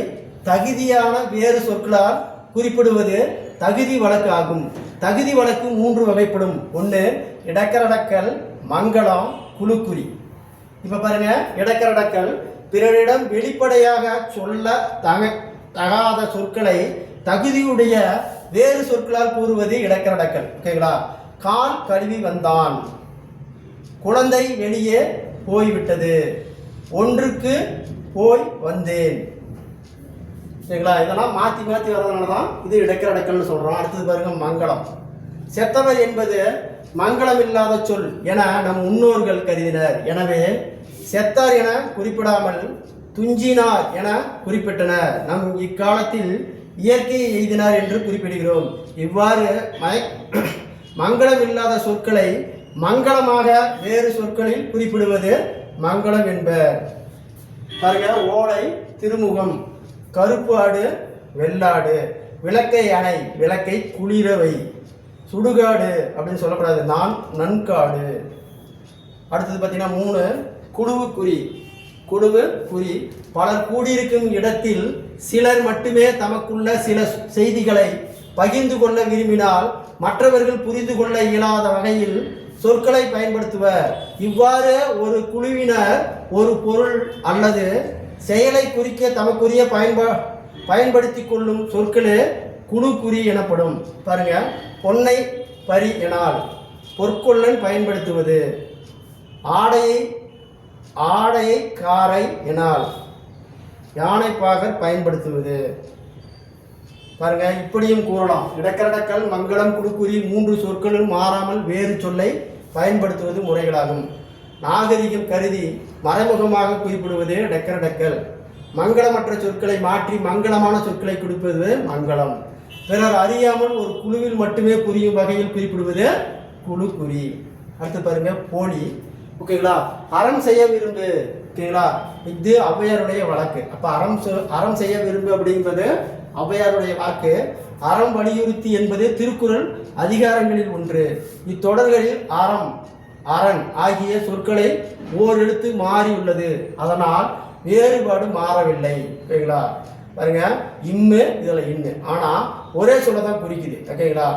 தகுதியான வேறு சொற்களால் குறிப்பிடுவது தகுதி வழக்கு ஆகும். தகுதி வழக்கு 3 வகைப்படும். 1 இடக்கரடக்கல், மங்களம், குழுக்குறி. இப்ப பாருங்க, இடக்கரடக்கல் பிறரிடம் வெளிப்படையாக சொல்ல தகாத சொற்களை தகுதியுடைய வேறு சொற்களால் கூறுவது இடக்கரடக்கல். ஓகேங்களா? கால் கழுவி வந்தான், குழந்தை வெளியே போய்விட்டது, ஒன்றுக்கு போய் வந்தேன். சரிங்களா? இதெல்லாம் மாற்றி மாற்றி வர்றதுனால தான் இது இடக்கரடக்கல்னு சொல்கிறோம். அடுத்தது பாருங்க, மங்களம். செத்தவர் என்பது மங்களம் இல்லாத சொல் என நம் முன்னோர்கள் கருதினர். எனவே செத்தார் என குறிப்பிடாமல் துஞ்சினார் என குறிப்பிட்டனர். நம் இக்காலத்தில் இயற்கையை எய்தினார் என்று குறிப்பிடுகிறோம். இவ்வாறு மங்களம் இல்லாத சொற்களை மங்களமாக வேறு சொற்களில் குறிப்பிடுவது மங்களம் என்பர். பாருங்க, ஓலை, திருமுகம், கருப்பு ஆடு, வெள்ளாடு, விளக்கை அணை, விளக்கை குளிரவை, சுடுகாடு அப்படின்னு சொல்லக்கூடாது, நன்காடு. அடுத்தது பார்த்தீங்கன்னா 3 குழுவு குறி. குழுவு குறி பலர் கூடியிருக்கும் இடத்தில் சிலர் மட்டுமே தமக்குள்ள சில செய்திகளை பகிர்ந்து கொள்ள விரும்பினால் மற்றவர்கள் புரிந்து கொள்ள இயலாத வகையில் சொற்களை பயன்படுத்துவர். இவ்வாறு ஒரு குழுவினர் ஒரு பொருள் அல்லது செயலை குறிக்க தமக்குரிய பயன்படுத்தி கொள்ளும் சொற்களே குழு குறி எனப்படும். பாருங்க, பொன்னை பரி எனால் பொற்கொள்ளன் பயன்படுத்துவது, ஆடையை காரை எனால் யானைப்பாகர் பயன்படுத்துவது. பாருங்க, இப்படியும் கூறலாம். இடக்கரடக்கல், மங்களம், குழுக்குறி 3 சொற்களும் மாறாமல் வேறு சொல்லை பயன்படுத்துவது முறைகளாகும். நாகரிகம் கருதி மறைமுகமாக குறிப்பிடுவது இடக்கரடக்கல். மங்களமற்ற சொற்களை மாற்றி மங்களமான சொற்களை குறிப்பது மங்களம். பிறர் அறியாமல் ஒரு குழுவில் மட்டுமே புரியும் வகையில் குறிப்பிடுவது குழுக்குறி. அடுத்து பாருங்க, போலி. ஓகேங்களா? அறம் செய்ய விரும்பு. ஓகேங்களா? இது ஔவையாருடைய வழக்கு. அப்ப அறம் செய்ய விரும்பு அப்படிங்கிறது ஔவையாருடைய வாக்கு. அறம் வலியுறுத்தி என்பது திருக்குறள் அதிகாரங்களில் ஒன்று. இத்தொடர்களில் அறம், அரண் ஆகிய சொற்களை ஓரெழுத்து மாறியுள்ளது. அதனால் வேறுபாடு மாறவில்லை. ஓகேங்களா? பாருங்க, இம்மு, இதில் இன்னு, ஆனால் ஒரே சொல்ல தான் குறிக்குது. ஓகேங்களா?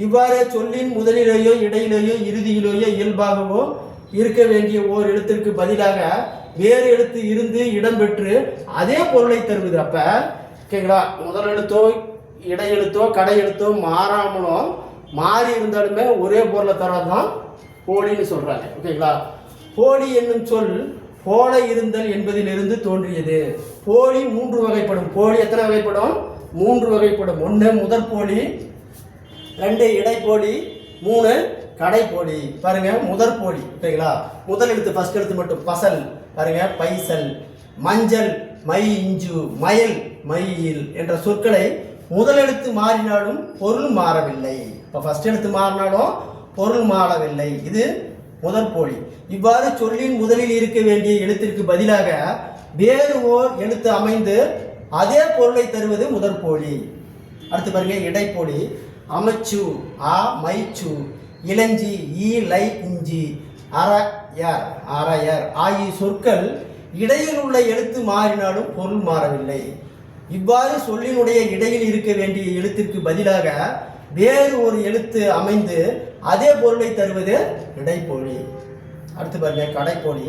இவ்வாறு சொல்லின் முதலிலேயோ இடையிலேயோ இறுதியிலேயோ இயல்பாகவோ இருக்க வேண்டிய ஓர் எழுத்திற்கு பதிலாக வேறு எழுத்து இருந்து இடம்பெற்று அதே பொருளை தருவது. அப்ப ஓகேங்களா, முதல் எழுத்தோ இடை எழுத்தோ கடை எழுத்தோ மாறாமலோ மாறி இருந்தாலுமே ஒரே பொருளை தரதான் போலின்னு சொல்றாங்க. ஓகேங்களா? போலி என்னும் சொல் போல இருந்தல் என்பதிலிருந்து தோன்றியது. போலி 3 வகைப்படும். போலி எத்தனை வகைப்படும்? 3 வகைப்படும். 1 முதற் போலி, 2 இடைப்போலி, 3 கடைப்போலி. பாருங்க, முதற் போலி. ஓகேங்களா? முதல் எழுத்து ஃபர்ஸ்ட் எழுத்து மட்டும். பசல் பாருங்க, பைசல், மஞ்சள், மை இஞ்சு, மயில், மயில் என்ற சொற்களை முதல் எழுத்து மாறினாலும் பொருள் மாறவில்லை. இப்போ ஃபர்ஸ்ட் எழுத்து மாறினாலும் பொருள் மாறவில்லை. இது முதற் போலி. இவ்வாறு சொல்லின் முதலில் இருக்க வேண்டிய எழுத்திற்கு பதிலாக வேறு ஓர் எழுத்து அமைந்து அதே பொருளை தருவது முதற் போலி. அடுத்து பாருங்க, இடைப்போலி. அமைச்சு, ஆ மைச்சு, இளஞ்சி, ஈ லை இஞ்சி, அரையர் ஆகிய சொற்கள் இடையில் உள்ள எழுத்து மாறினாலும் பொருள் மாறவில்லை. இவ்வாறு சொல்லினுடைய இடையில் இருக்க வேண்டிய எழுத்திற்கு பதிலாக வேறு ஒரு எழுத்து அமைந்து அதே பொருளை தருவது இடைப்போலி. அடுத்து பாருங்க, கடைப்போலி.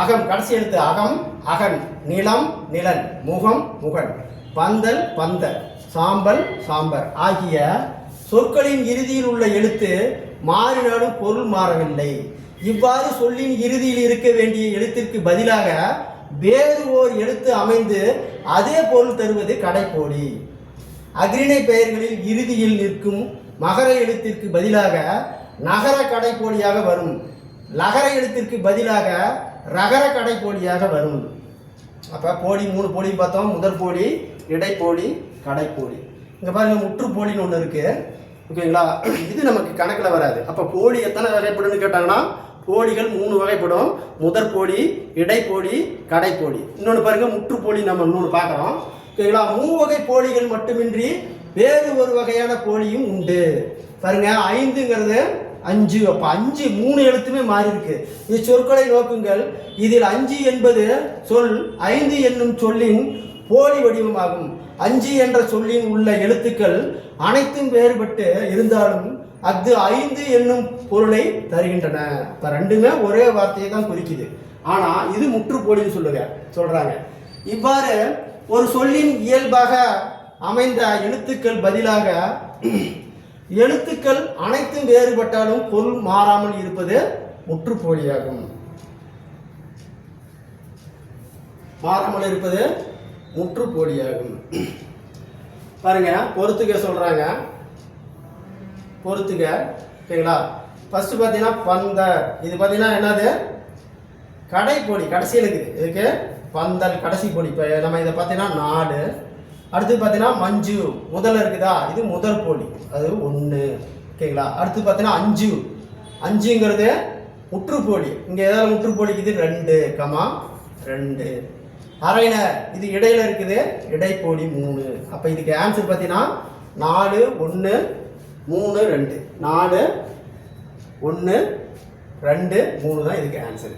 அகம், கடைசி எழுத்து அகம், அகன், நிலம், நிலன், முகம், முகன், பந்தல், பந்தர், சாம்பல், சாம்பர் ஆகிய சொற்களின் இறுதியில் உள்ள எழுத்து மாறினாலும் பொருள் மாறவில்லை. இவ்வாறு சொல்லின் இறுதியில் இருக்க வேண்டிய எழுத்திற்கு பதிலாக வேறு ஓர் எழுத்து அமைந்து அதே பொருள் தருவது கடைப்போலி. அக்ரிணை பெயர்களில் இறுதியில் நிற்கும் மகர எழுத்திற்கு பதிலாக நகர கடைப்போலியாக வரும். லகர எழுத்திற்கு பதிலாக ரகர கடைப்போலியாக வரும். அப்போ போலி 3 போலி பார்த்தோம். முதற் போலி, இடைப்போலி, கடைப்போலி. இங்கே பாருங்க முற்றுப்போலின்னு ஒன்று இருக்குது. ஓகேங்களா, இது நமக்கு கணக்கில் வராது. அப்போ போலி எத்தனை வகைப்படுன்னு கேட்டாங்கன்னா போலிகள் 3 வகைப்படும். முதற் போலி, இடைப்போலி, கடைப்போலி. இன்னொன்று பாருங்க முற்றுப்போலி நம்ம இன்னொன்று பார்க்குறோம். ஓகேங்களா, 3 வகை போலிகள் மட்டுமின்றி வேறு ஒரு வகையான போலியும் உண்டு. பாருங்க 5ங்கிறது 5. அப்போ 5 3 எழுத்துமே மாறி இருக்கு. இது சொற்களை நோக்குங்கள். இதில் 5 என்பது சொல் 5 என்னும் சொல்லின் போலி வடிவமாகும். 5 என்ற சொல்லின் உள்ள எழுத்துக்கள் அனைத்தும் வேறுபட்டு இருந்தாலும் அது 5 என்னும் பொருளை தருகின்றன. இப்போ ரெண்டுமே ஒரே வார்த்தையை தான் குறிக்குது. ஆனால் இது முற்றுப்போலின்னு சொல்றாங்க. இவ்வாறு ஒரு சொல்லின் இயல்பாக அமைந்த எழுத்துக்கள் பதிலாக எழுத்துக்கள் அனைத்தும் வேறுபட்டாலும் பொருள் மாறாமல் இருப்பது முற்றுப்போலியாகும். மாறாமல் இருப்பது முற்றுப்போலியாகும். பாருங்க பொறுத்துக்க சொல்றாங்க. பொறுத்துக்க. ஓகேங்களா, ஃபர்ஸ்ட் பார்த்தீங்கன்னா பந்தர். இது பார்த்தீங்கன்னா என்னது? கடைப்போலி. கடைசியில் இருக்குது. இதுக்கு பந்தல் கடைசி போலி. இப்போ நம்ம இதை பார்த்தீங்கன்னா 4. அடுத்து பார்த்தீங்கன்னா மஞ்சு முதல்ல இருக்குதா, இது முதல் போலி, அது 1. ஓகேங்களா, அடுத்து பார்த்தீங்கன்னா 5. 5ங்கிறது முற்றுப்போலி. இங்கே ஏதாவது முற்றுப்போலிக்குது 2, 2. அரைனர் இது இடையில இருக்குது, இடைப்போலி 3. அப்போ இதுக்கு ஆன்சர் பார்த்தீங்கன்னா 4 1 3 2. 4 1 2 3 தான் இதுக்கு ஆன்சர்.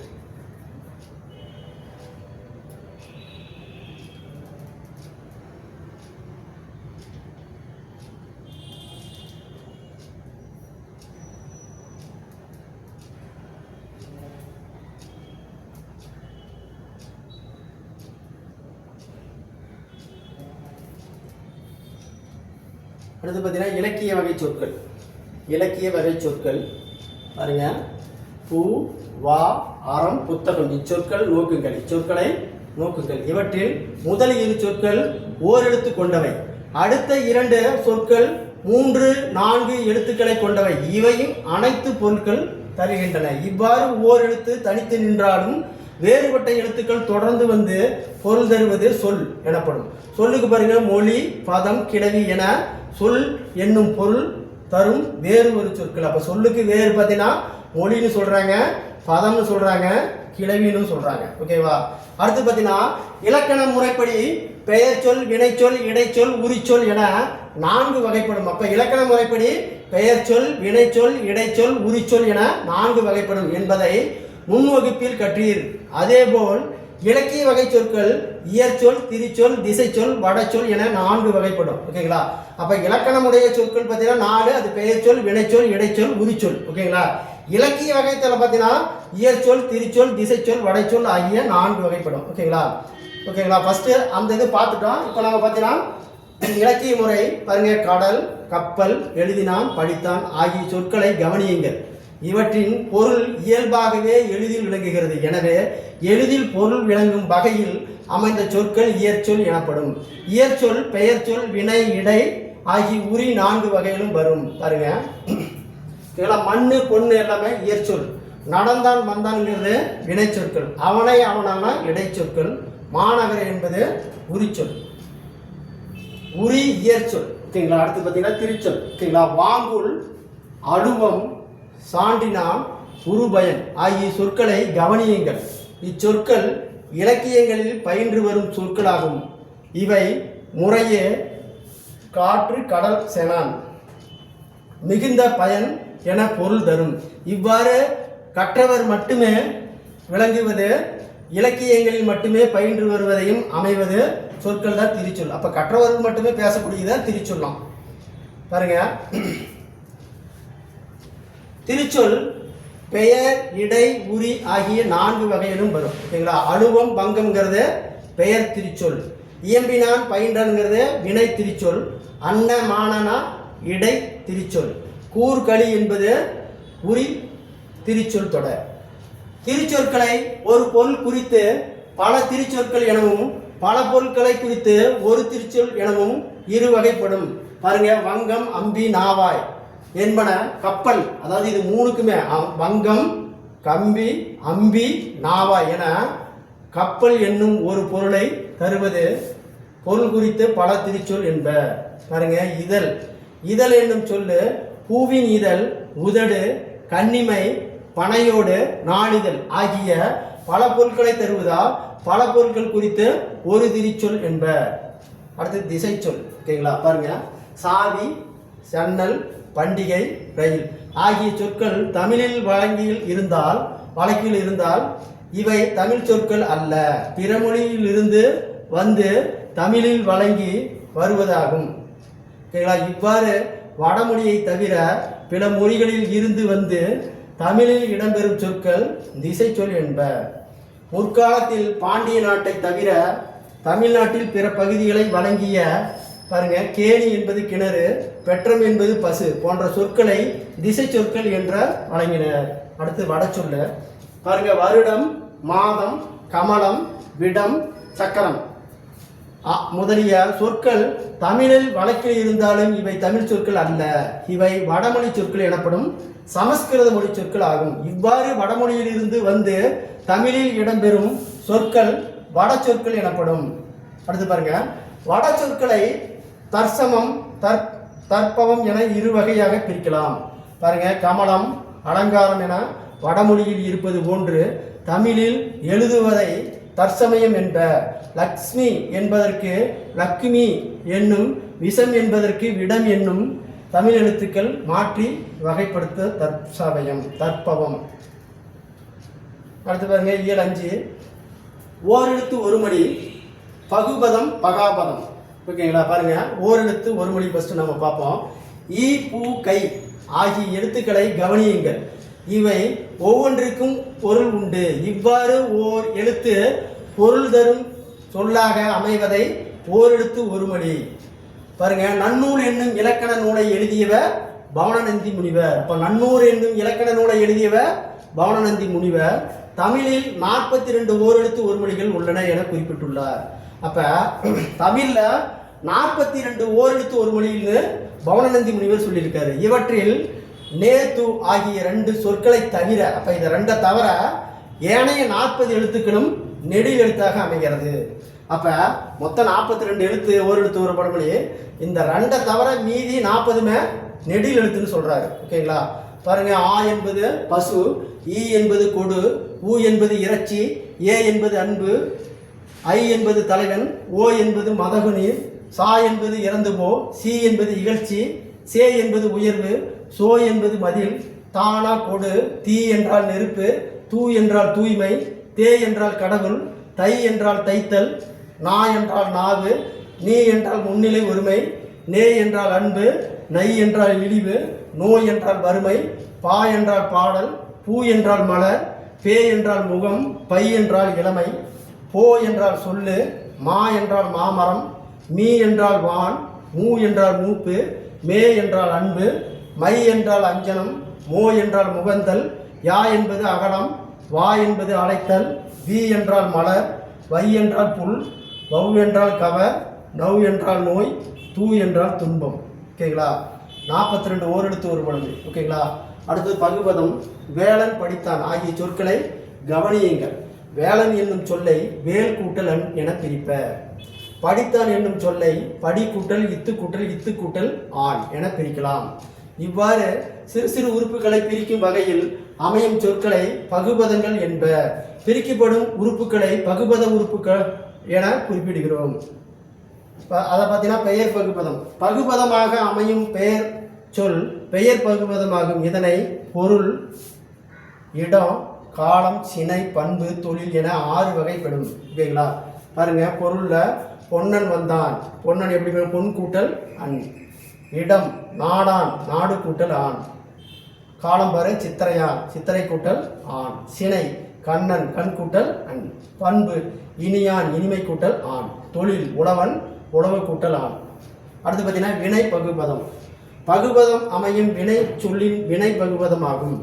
அடுத்து பார்த்தீங்கன்னா இலக்கிய வகை சொற்கள். இலக்கிய வகை சொற்கள் பாருங்க. பூ, வா, அறம், புத்தகம் இச்சொற்கள் நோக்குங்கள். இச்சொற்களை நோக்குங்கள். இவற்றில் முதல் 2 சொற்கள் ஓரெழுத்து கொண்டவை. அடுத்த 2 சொற்கள் 3 4 எழுத்துக்களை கொண்டவை. இவையும் அனைத்து பொருட்கள் தருகின்றன. இவ்வாறு ஓரெழுத்து தனித்து நின்றாலும் வேறுபட்ட எழுத்துக்கள் தொடர்ந்து வந்து பொருள் தருவது சொல் எனப்படும். சொல்லுக்கு பாருங்க மொழி, பதம், கிளவி என சொல் என்னும் பொருள் தரும் வேறு ஒரு சொற்கள். அப்போ சொல்லுக்கு வேறு பார்த்தீங்கன்னா மொழின்னு சொல்றாங்க, பதம்னு சொல்றாங்க, கிளவின்னு சொல்றாங்க. ஓகேவா, அடுத்து பார்த்தீங்கன்னா இலக்கண முறைப்படி பெயர் சொல், வினைச்சொல், இடைச்சொல், உரிச்சொல் என 4 வகைப்படும். அப்போ இலக்கண முறைப்படி பெயர் சொல், வினைச்சொல், இடைச்சொல், உரிச்சொல் என 4 வகைப்படும் என்பதை முன் வகுப்பில் கற்றீர். அதேபோல் இலக்கிய வகை சொற்கள் இயற்சொல், திரிச்சொல், திசைச்சொல், வடச்சொல் என 4 வகைப்படும். ஓகேங்களா, அப்ப இலக்கணமுடைய சொற்கள் பார்த்தீங்கன்னா 4. அது பெயர் சொல், வினைச்சொல், இடைச்சொல், உரிச்சொல். ஓகேங்களா, இலக்கிய வகைத்தில் பார்த்தீங்கன்னா இயற்சொல், திரிச்சொல், திசைச்சொல், வடச்சொல் ஆகிய 4 வகைப்படும். ஓகேங்களா, ஃபர்ஸ்ட் அந்த இது பார்த்துட்டோம். இப்போ நம்ம பார்த்தீங்கன்னா இலக்கிய முறை பாருங்க. கடல், கப்பல், எழுதினான், படித்தான் ஆகிய சொற்களை கவனியுங்கள். இவற்றின் பொருள் இயல்பாகவே எளிதில் விளங்குகிறது. எனவே எளிதில் பொருள் விளங்கும் வகையில் அமைந்த சொற்கள் இயற்சொல் எனப்படும். இயற்சொல் பெயர்ச்சொல், வினை, இடை ஆகிய உரி 4 வகையிலும் வரும். பாருங்க, மண்ணு, பொண்ணு எல்லாமே இயற்சொல். நடந்தான், வந்தான்ங்கிறது வினை சொற்கள். அவனை, அவனான இடைச்சொற்கள். மாநகர என்பது உரிச்சொல். உரி இயற்சொல். ஓகேங்களா, அடுத்து பார்த்தீங்கன்னா திரிச்சொல். ஓகேங்களா, வாங்குல், அழுவம், சான்றினான், உருபயன் ஆகிய சொற்களை கவனியுங்கள். இச்சொற்கள் இலக்கியங்களில் பயின்று வரும் சொற்களாகும். இவை முறையே காற்று, கடல், செனான், மிகுந்த பயன் என பொருள் தரும். இவ்வாறு கற்றவர் மட்டுமே விளங்குவது, இலக்கியங்களில் மட்டுமே பயின்று வருவதையும் அமைவது சொற்கள் தான் திரிச்சொல். அப்ப கற்றவர்கள் மட்டுமே பேசக்கூடியதான் திரிச்சொல்லாம். பாருங்க, திருச்சொல் பெயர், இடை, உரி ஆகிய 4 வகையிலும் வரும். ஓகேங்களா, அழுவம், பங்கம்ங்கிறது பெயர் திரிச்சொல். இயம்பினான், பயின்றான்ங்கிறது வினை திரிச்சொல். அன்ன, மானனா இடை திரிச்சொல். கூர்களி என்பது உரி திரிச்சொல் தொடர். திரிச்சொற்களை ஒரு பொருள் குறித்து பல திரிச்சொற்கள் எனவும் பல பொருட்களை குறித்து ஒரு திரிச்சொல் எனவும் 2 வகைப்படும். பாருங்க, வங்கம், அம்பி, நாவாய் என்பன கப்பல். அதாவது இது 3க்குமே வங்கம், கம்பி, அம்பி, நாவா என கப்பல் என்னும் ஒரு பொருளை தருவது பொருள் குறித்து பல திரிச்சொல் என்ப. பாருங்க, இதழ். இதழ் என்னும் சொல்லு பூவின் இதழ், உதடு, கன்னிமை, பனையோடு, நாளிதழ் ஆகிய பல பொருட்களை தருவதால் பல பொருட்கள் குறித்து ஒரு திரிச்சொல் என்ப. அடுத்து திசை சொல். ஓகேங்களா? பாருங்க, சாவி, சன்னல், பண்டிகை, ரயில் ஆகிய சொற்கள் தமிழில் வழக்கில் இருந்தால் இவை தமிழ் சொற்கள் அல்ல, பிற மொழியில் இருந்து வந்து தமிழில் வழங்கி வருவதாகும். ஓகேங்களா? இவ்வாறு வடமொழியை தவிர பிற மொழிகளில் இருந்து வந்து தமிழில் இடம்பெறும் சொற்கள் திசை சொல் என்ப. முற்காலத்தில் பாண்டிய நாட்டை தவிர தமிழ்நாட்டில் பிற பகுதிகளை வழங்கிய பாருங்க, கேணி என்பது கிணறு, பெற்றம் என்பது பசு போன்ற சொற்களை திசை சொற்கள் என்ற வழங்கினர். அடுத்து வட சொல்லு. பாருங்க, வருடம், மாதம், கமலம், விடம், சக்கரம் முதலிய சொற்கள் தமிழில் வழக்கில் இருந்தாலும் இவை தமிழ் சொற்கள் அல்ல, இவை வடமொழி சொற்கள் எனப்படும் சமஸ்கிருத மொழி சொற்கள் ஆகும். இவ்வாறு வடமொழியில் இருந்து வந்து தமிழில் இடம்பெறும் சொற்கள் வட சொற்கள் எனப்படும். அடுத்து பாருங்க, வட சொற்களை தற்சமம், தற்பவம் என இரு வகையாக பிரிக்கலாம். பாருங்க, கமலம், அலங்காரம் என வடமொழியில் இருப்பது போன்று தமிழில் எழுதுவதை தற்சமயம் என்ப. லக்ஷ்மி என்பதற்கு லக்ஷ்மி என்னும், விஷம் என்பதற்கு விடம் என்னும் தமிழ் எழுத்துக்கள் மாற்றி வகைப்படுத்த தற்பவம். அடுத்து பாருங்க, இயல் 5 ஓரெழுத்து ஒரு மொழி பகுபதம் பகாபதம். ஓகேங்களா? பாருங்க, ஓரெழுத்து ஒரு மொழி ஃபர்ஸ்ட் நம்ம பார்ப்போம். ஈ, பூ, கை ஆகிய எழுத்துக்களை கவனியுங்கள். இவை ஒவ்வொன்றிற்கும் பொருள் உண்டு. இவ்வாறு ஓர் எழுத்து பொருள் தரும் சொல்லாக அமைவதை ஓரெழுத்து ஒரு மொழி. பாருங்க, நன்னூல் என்னும் இலக்கண நூலை எழுதியவர் பவனநந்தி முனிவர். அப்ப நன்னூல் என்னும் இலக்கண நூலை எழுதியவர் பவனநந்தி முனிவர். தமிழில் 42 ஓரெழுத்து ஒரு மொழிகள் உள்ளன என குறிப்பிட்டுள்ளார். அப்ப தமிழ்ல 42 ஓரெழுத்து ஒரு மொழின்னு பவனநந்தி முனிவர் சொல்லியிருக்காரு. இவற்றில் நேத்து ஆகிய 2 சொற்களை தவிர, அப்ப இந்த 2 தவிர ஏனைய 40 எழுத்துக்களும் நெடில் எழுத்தாக அமைகிறது. அப்ப மொத்தம் 42 எழுத்து ஓரெழுத்து ஒரு படமொழி. இந்த 2 தவிர மீதி 40மே நெடில் எழுத்துன்னு சொல்றாரு. ஓகேங்களா? பாருங்க, ஆ என்பது பசு, ஈ என்பது கொடு, ஊ என்பது இறைச்சி, ஏ என்பது அன்பு, ஐ என்பது தலைவன், ஓ என்பது மதகு நீர், சா என்பது இறந்து போ, சி என்பது இகழ்ச்சி, சே என்பது உயர்வு, சோ என்பது மதில், தானா கொடு, தீ என்றால் நெருப்பு, தூ என்றால் தூய்மை, தே என்றால் கடவுள், தை என்றால் தைத்தல், நா என்றால் நாவு, நீ என்றால் முன்னிலை ஒருமை, நே என்றால் அன்பு, நை என்றால் இழிவு, நோ என்றால் வறுமை, பா என்றால் பாடல், பூ என்றால் மலர், பே என்றால் முகம், பை என்றால் இளமை, போ என்றால் சொல்லு, மா என்றால் மாமரம், மீ என்றால் வான், மூ என்றால் மூப்பு, மே என்றால் அன்பு, மை என்றால் அஞ்சனம், மோ என்றால் முகந்தல், யா என்பது அகலம், வா என்பது அழைத்தல், வி என்றால் மலர், வை என்றால் புல், வவ் என்றால் கவர், நவ் என்றால் நோய், தூ என்றால் துன்பம். ஓகேங்களா? 42 ஓரெழுத்து ஒரு படமொழி. ஓகேங்களா? அடுத்தது பகுபதம். வேலன், படித்தான் ஆகிய சொற்களை கவனியுங்கள். வேலன் என்னும் சொல்லை வேல் கூட்டல் அன் என பிரிப்ப. படித்தான் என்னும் சொல்லை படி கூட்டல் இத்து கூட்டல் இத்து கூட்டல் ஆண் என பிரிக்கலாம். இவ்வாறு சிறு சிறு உறுப்புகளை பிரிக்கும் வகையில் அமையும் சொற்களை பகுபதங்கள் என்ப. பிரிக்கப்படும் உறுப்புகளை பகுபத உறுப்புகள் என குறிப்பிடுகிறோம். அதை பார்த்தீங்கன்னா பெயர் பகுபதம். பகுபதமாக அமையும் பெயர் சொல் பெயர் பகுபதமாகும். இதனை பொருள், இடம், காலம், சினை, பண்பு, தொழில் என 6 வகைப்படும். ஓகேங்களா? பாருங்க, பொருள்ல பொன்னன் வந்தான், பொன்னன் எப்படி பொன் கூட்டல் அன். இடம் நாடான், நாடு கூட்டல் ஆண். காலம் பாரு சித்திரையான், சித்திரை கூட்டல் ஆண். சினை கண்ணன், கண் கூட்டல் அன். பண்பு இனியான், இனிமை கூட்டல் ஆண். தொழில் உழவன், உழவு கூட்டல் ஆண். அடுத்து பார்த்தீங்கன்னா வினை பகுபதம். பகுபதம் அமையும் வினை சொல்லின் வினை பகுபதமாகும்.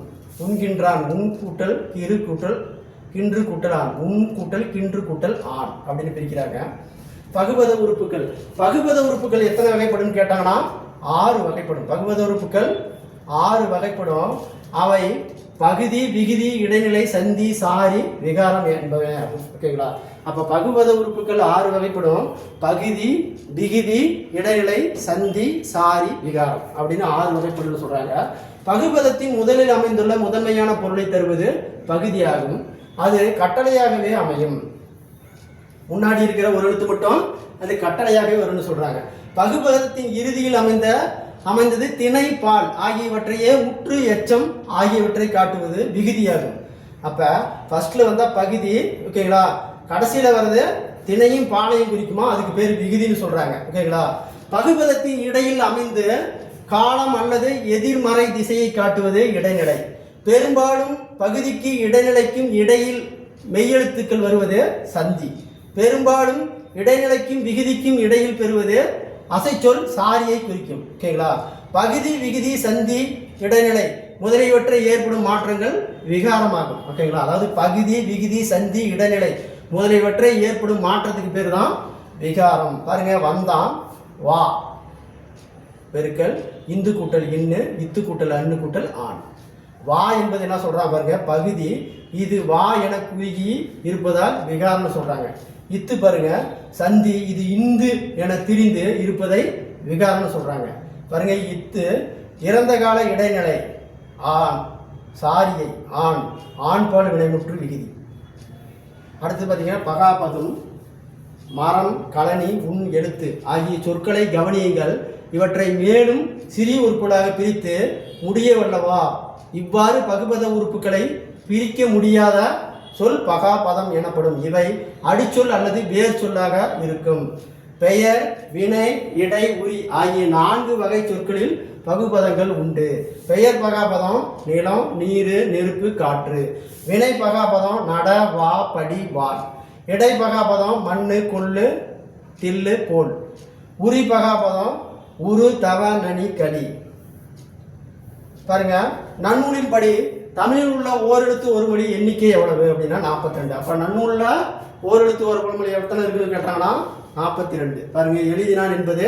உண்கின்றான், உன் கூட்டல் இரு கூட்டல் கின்று கூட்டல் ஆண். உன் கூட்டல் கின்று கூட்டல் ஆண் அப்படின்னு பிரிக்கிறாங்க. பகுபத உறுப்புகள். பகுபத உறுப்புகள் எத்தனை வகைப்படும் கேட்டாங்கன்னா 6 வகைப்படும். பகுபத உறுப்புகள் 6 வகைப்படும். அவை பகுதி விகுதி இடைநிலை சந்தி சாரி விகாரம் என்பவை. ஓகேங்களா? அப்ப பகுபத உறுப்புகள் 6 வகைப்படும். பகுதி விகுதி இடைநிலை சந்தி சாரி விகாரம் அப்படின்னு 6 வகைப்படும் சொல்றாங்க. பகுபதத்தின் முதலில் அமைந்துள்ள முதன்மையான பொருளை தருவது பகுதியாகும். அது கட்டளையாகவே அமையும். முன்னாடி இருக்கிற ஒரு எழுத்து மட்டும் அது கட்டளையாகவே வரும்னு சொல்றாங்க. பகுபதத்தின் இறுதியில் அமைந்தது திணை பால் ஆகியவற்றையே உற்று எச்சம் ஆகியவற்றை காட்டுவது விகுதியாகும். அப்ப ஃபர்ஸ்ட்ல வந்தா பகுதி, ஓகேங்களா, கடைசியில வர்றது திணையும் பாலையும் குறிக்குமா, அதுக்கு பேர் விகுதின்னு சொல்றாங்க. ஓகேங்களா? பகுபதத்தின் இடையில் அமைந்து காலம் அல்லது எதிர்மறை திசையை காட்டுவது இடைநிலை. பெரும்பாலும் பகுதிக்கு இடைநிலைக்கும் இடையில் மெய்யெழுத்துக்கள் வருவது சந்தி. பெரும்பாலும் இடைநிலைக்கும் விகுதிக்கும் இடையில் பெறுவது அசைச்சொல் சாரியை குறிக்கும். ஓகேங்களா? பகுதி விகுதி சந்தி இடைநிலை முதலியவற்றை ஏற்படும் மாற்றங்கள் விகாரமாகும். ஓகேங்களா? அதாவது பகுதி விகுதி சந்தி இடைநிலை முதலியவற்றை ஏற்படும் மாற்றத்துக்கு பேர் தான் விகாரம். பாருங்க, வந்தான் வா பெருக்கல் இந்து கூட்டல் இன்னு இத்து கூட்டல் அன்னு கூட்டல் ஆண். வா என்பது என்ன சொல்றாங்க பாருங்க, பகுதி, இது வா என குறுகி இருப்பதால் விகாரம்னு சொல்றாங்க. இத்து பாருங்க சந்தி, இது இந்து என திரிந்து இருப்பதை விகாரம்னு சொல்றாங்க. பாருங்க, இத்து இறந்த கால இடைநிலை ஆண் சாரியை ஆண் ஆண் பால் வினைமுற்று விகுதி. அடுத்து பார்த்தீங்கன்னா பகாபதம் மரம் கழனி உன் எழுத்து ஆகிய சொற்களை கவனியுங்கள். இவற்றை மேலும் சிறிய உறுப்புகளாக பிரித்து முடிய வல்லவா. இவ்வாறு பகுபத உறுப்புகளை பிரிக்க முடியாத சொல் பகாபதம் எனப்படும். இவை அடிச்சொல் அல்லது வேர் சொல்லாக இருக்கும். பெயர் வினை இடை உரி ஆகிய 4 வகை சொற்களில் பகுபதங்கள் உண்டு. பெயர் பகாபதம் நிலம் நீரு நெருப்பு காற்று. வினை பகாபதம் நட வா படி வாய். இடை பகாபதம் மண்ணு கொள்ளு தில்லு போல். உரி பகாபதம் உரு தவ நனி களி. பாருங்க, நன்னூலின் படி தமிழில் உள்ள ஓரெழுத்து ஒரு மொழி எண்ணிக்கை எவ்வளவு அப்படின்னா 42. அப்ப நன்னூல்ல ஓரெழுத்து ஒரு மொழி எத்தனை இருக்குன்னு கேட்டாங்கன்னா 42. பாருங்க, எழுதினான் என்பது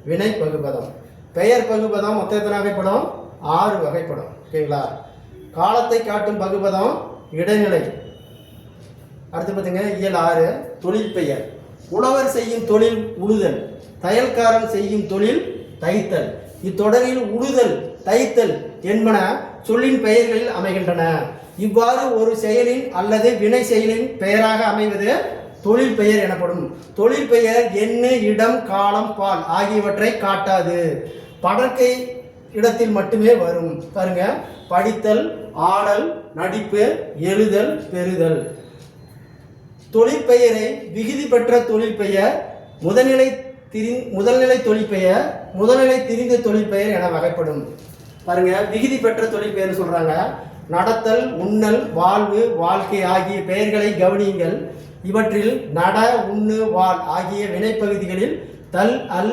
வினை பகுபதம். பெயர் பகுபதம் மொத்த எத்தனை வகைப்படும்? 6 வகைப்படும். ஓகேங்களா? காலத்தை காட்டும் பகுபதம் இடைநிலை. அடுத்து பார்த்தீங்க இயல் 6 தொழில் பெயர். உழவர் செய்யும் தொழில் உழுதல், தையல்காரன் செய்யும் தொழில் தைத்தல். இத்தொடரில் உழுதல் தைத்தல் என்பன சொல்லின் பெயர்களில் அமைகின்றன. இவ்வாறு ஒரு செயலின் அல்லது வினை செயலின் பெயராக அமைவது தொழில் பெயர் எனப்படும். தொழில் பெயர் எண்ணு இடம் காலம் பால் ஆகியவற்றை காட்டாது. படற்கை இடத்தில் மட்டுமே வரும். பாருங்க, படித்தல் ஆடல் நடிப்பு எழுதல் பெறுதல். தொழிற்பெயரை விகுதி பெற்ற தொழில் பெயர், முதல்நிலை தொழிற்பெயர், முதல்நிலை திரிந்த தொழிற்பெயர் என வகைப்படும். பாருங்க, விகுதி பெற்ற தொழிற்பெயர் சொல்றாங்க. நடத்தல் உண்ணல் வாழ்வு வாழ்க்கை ஆகிய பெயர்களை கவனியுங்கள். இவற்றில் நட உண்ணு வாழ் ஆகிய வினைப்பகுதிகளில் தல் அல்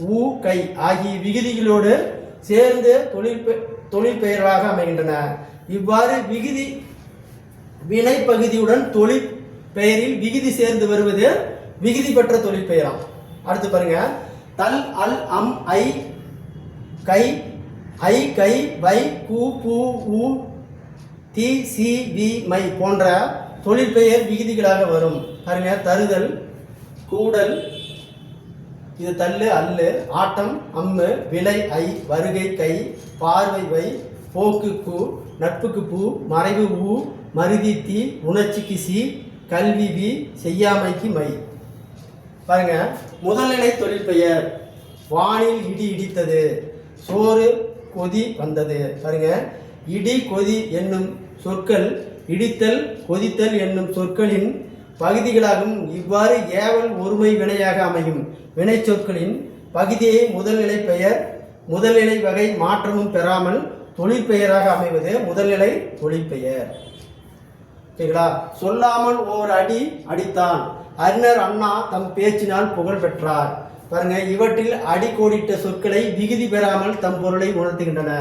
ஊ கை ஆகிய விகுதிகளோடு சேர்ந்து தொழிற்பெயராக அமைகின்றன. இவ்வாறு விகுதி வினைப்பகுதியுடன் தொழில் பெயரில் விகுதி சேர்ந்து வருவது விகுதி பெற்ற தொழிற்பெயராம். அடுத்து பாருங்க, தல் அல் அம் ஐ கை ஐ கை வை கு பூ உ தி சி வி மை போன்ற தொழிற்பெயர் விகுதிகளாக வரும். பாருங்க, தருதல் கூடல் இது தள்ளு அல்லு, ஆட்டம் அம்மு, விலை ஐ, வருகை கை, பார்வை வை, போக்கு கு, நட்புக்கு பூ, மறைவு ஊ, மருதி தி, உணர்ச்சிக்கு சி, கல்வி வி, செய்யாமைக்கு மை. பாருங்க, முதல்நிலை தொழிற்பெயர். வானில் இடி இடித்தது, சோறு கொதி வந்தது. பாருங்க, இடி கொதி என்னும் சொற்கள் இடித்தல் கொதித்தல் என்னும் சொற்களின் பகுதிகளாகும். இவ்வாறு ஏவல் ஒருமை வினையாக அமையும். வினை சொற்களின் பகுதியை முதல்நிலை பெயர் முதல்நிலை வகை மாற்றமும் பெறாமல் தொழிற்பெயராக அமைவது முதல்நிலை தொழிற்பெயர். ஓகேங்களா? சொல்லாமல் ஓர் அடி அடித்தான், அறிஞர் அண்ணா தம் பேச்சினால் புகழ் பெற்றார். பாருங்க, இவற்றில் அடி கோடிட்ட சொற்களை விகுதி பெறாமல் தம் பொருளை உணர்த்துகின்றன.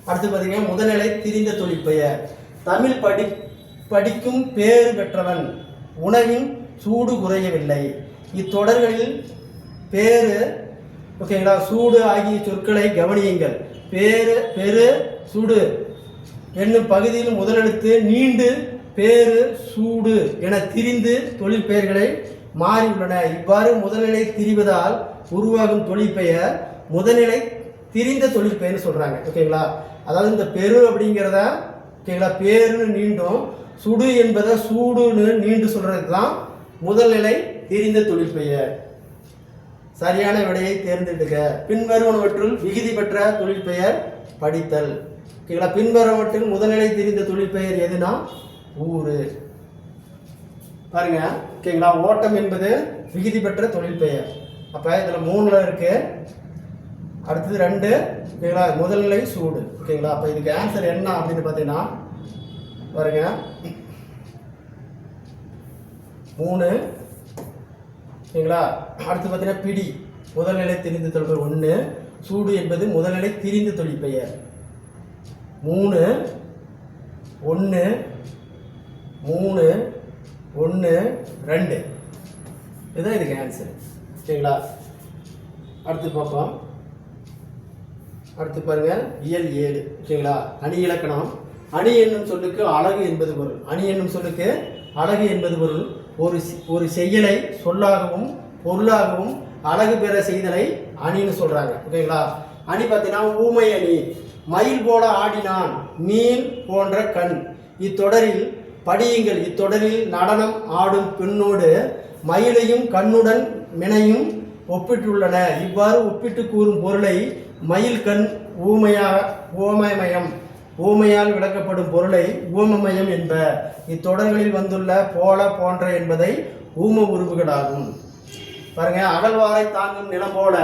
அடுத்து பார்த்தீங்கன்னா முதல்நிலை திரிந்த தொழிற்பெயர். தமிழ் படிக்கும் பேறு பெற்றவன், உணவின் சூடு குறையவில்லை. இத்தொடர்களில் பேரு, ஓகேங்களா, சூடு ஆகிய சொற்களை கவனியுங்கள். பேரு பெரு சுடு என்னும் பகுதியில் முதலெழுத்து நீண்டு பேரு சூடு என திரிந்து தொழில் பெயர்களை மாறியுள்ளன. இவ்வாறு முதல்நிலை திரிவதால் உருவாகும் தொழிற்பெயர் முதல்நிலை திரிந்த தொழிற்பெயர்னு சொல்றாங்க. ஓகேங்களா? அதாவது இந்த பெரு அப்படிங்கிறத ஓகேங்களா பேருன்னு நீண்டும் சுடு என்பதை சூடுன்னு நீண்டு சொல்றது தான் முதல்நிலை திரிந்த தொழிற்பெயர். சரியான விடையை தேர்ந்தெடுக்க. பின்வருவனவற்றுள் விகுதி பெற்ற தொழிற்பெயர் படித்தல். ஓகேங்களா? பின்வருவனவற்றில் முதல்நிலை திரிந்த தொழிற்பெயர் எதுனா ஊரு. பாருங்க. ஓகேங்களா? ஓட்டம் என்பது விகுதி பெற்ற தொழிற்பெயர். அப்ப இதுல 3ல இருக்கு. அடுத்தது 2. ஓகேங்களா? முதல்நிலை சூடு. ஓகேங்களா? அப்ப இதுக்கு ஆன்சர் என்ன அப்படின்னு பாத்தீங்கன்னா பாருங்க 3. ஓகேங்களா? அடுத்து பார்த்தீங்கன்னா பிடி முதல்நிலை திரிந்த தொழிற்பெயர் 1. சூடு என்பது முதல்நிலை திரிந்த தொழிற்பெயர் 3 1 3 1 2. இதுதான் இதுக்கு ஆன்சர். ஓகேங்களா? அடுத்து பார்ப்போம். அடுத்து பாருங்க இயல் 7. ஓகேங்களா? அணி இலக்கணம். அணி என்னும் சொல்லுக்கு அழகு என்பது பொருள். அணி என்னும் சொல்லுக்கு அழகு என்பது பொருள். ஒரு செயலை சொல்லாகவும் பொருளாகவும் அழகு பெற செய்தலை அணின்னு சொல்றாங்க. ஓகேங்களா? அணி பார்த்தீங்கன்னா ஊமை அணி. மயில் போல ஆடினான், மீன் போன்ற கண். இத்தொடரில் படியுங்கள். இத்தொடரில் நடனம் ஆடும் பெண்ணோடு மயிலையும் கண்ணுடன் மினையும் ஒப்பிட்டுள்ளன. இவ்வாறு ஒப்பிட்டு கூறும் பொருளை மயில் கண் ஊமமயம் ஊமையால் விளக்கப்படும் பொருளை ஊமமயம் என்ப. இத்தொடர்களில் வந்துள்ள போல போன்ற என்பதை ஊம உருவுகளாகும். பாருங்க. அகழ்வாரை தாங்கும் நிலம் போல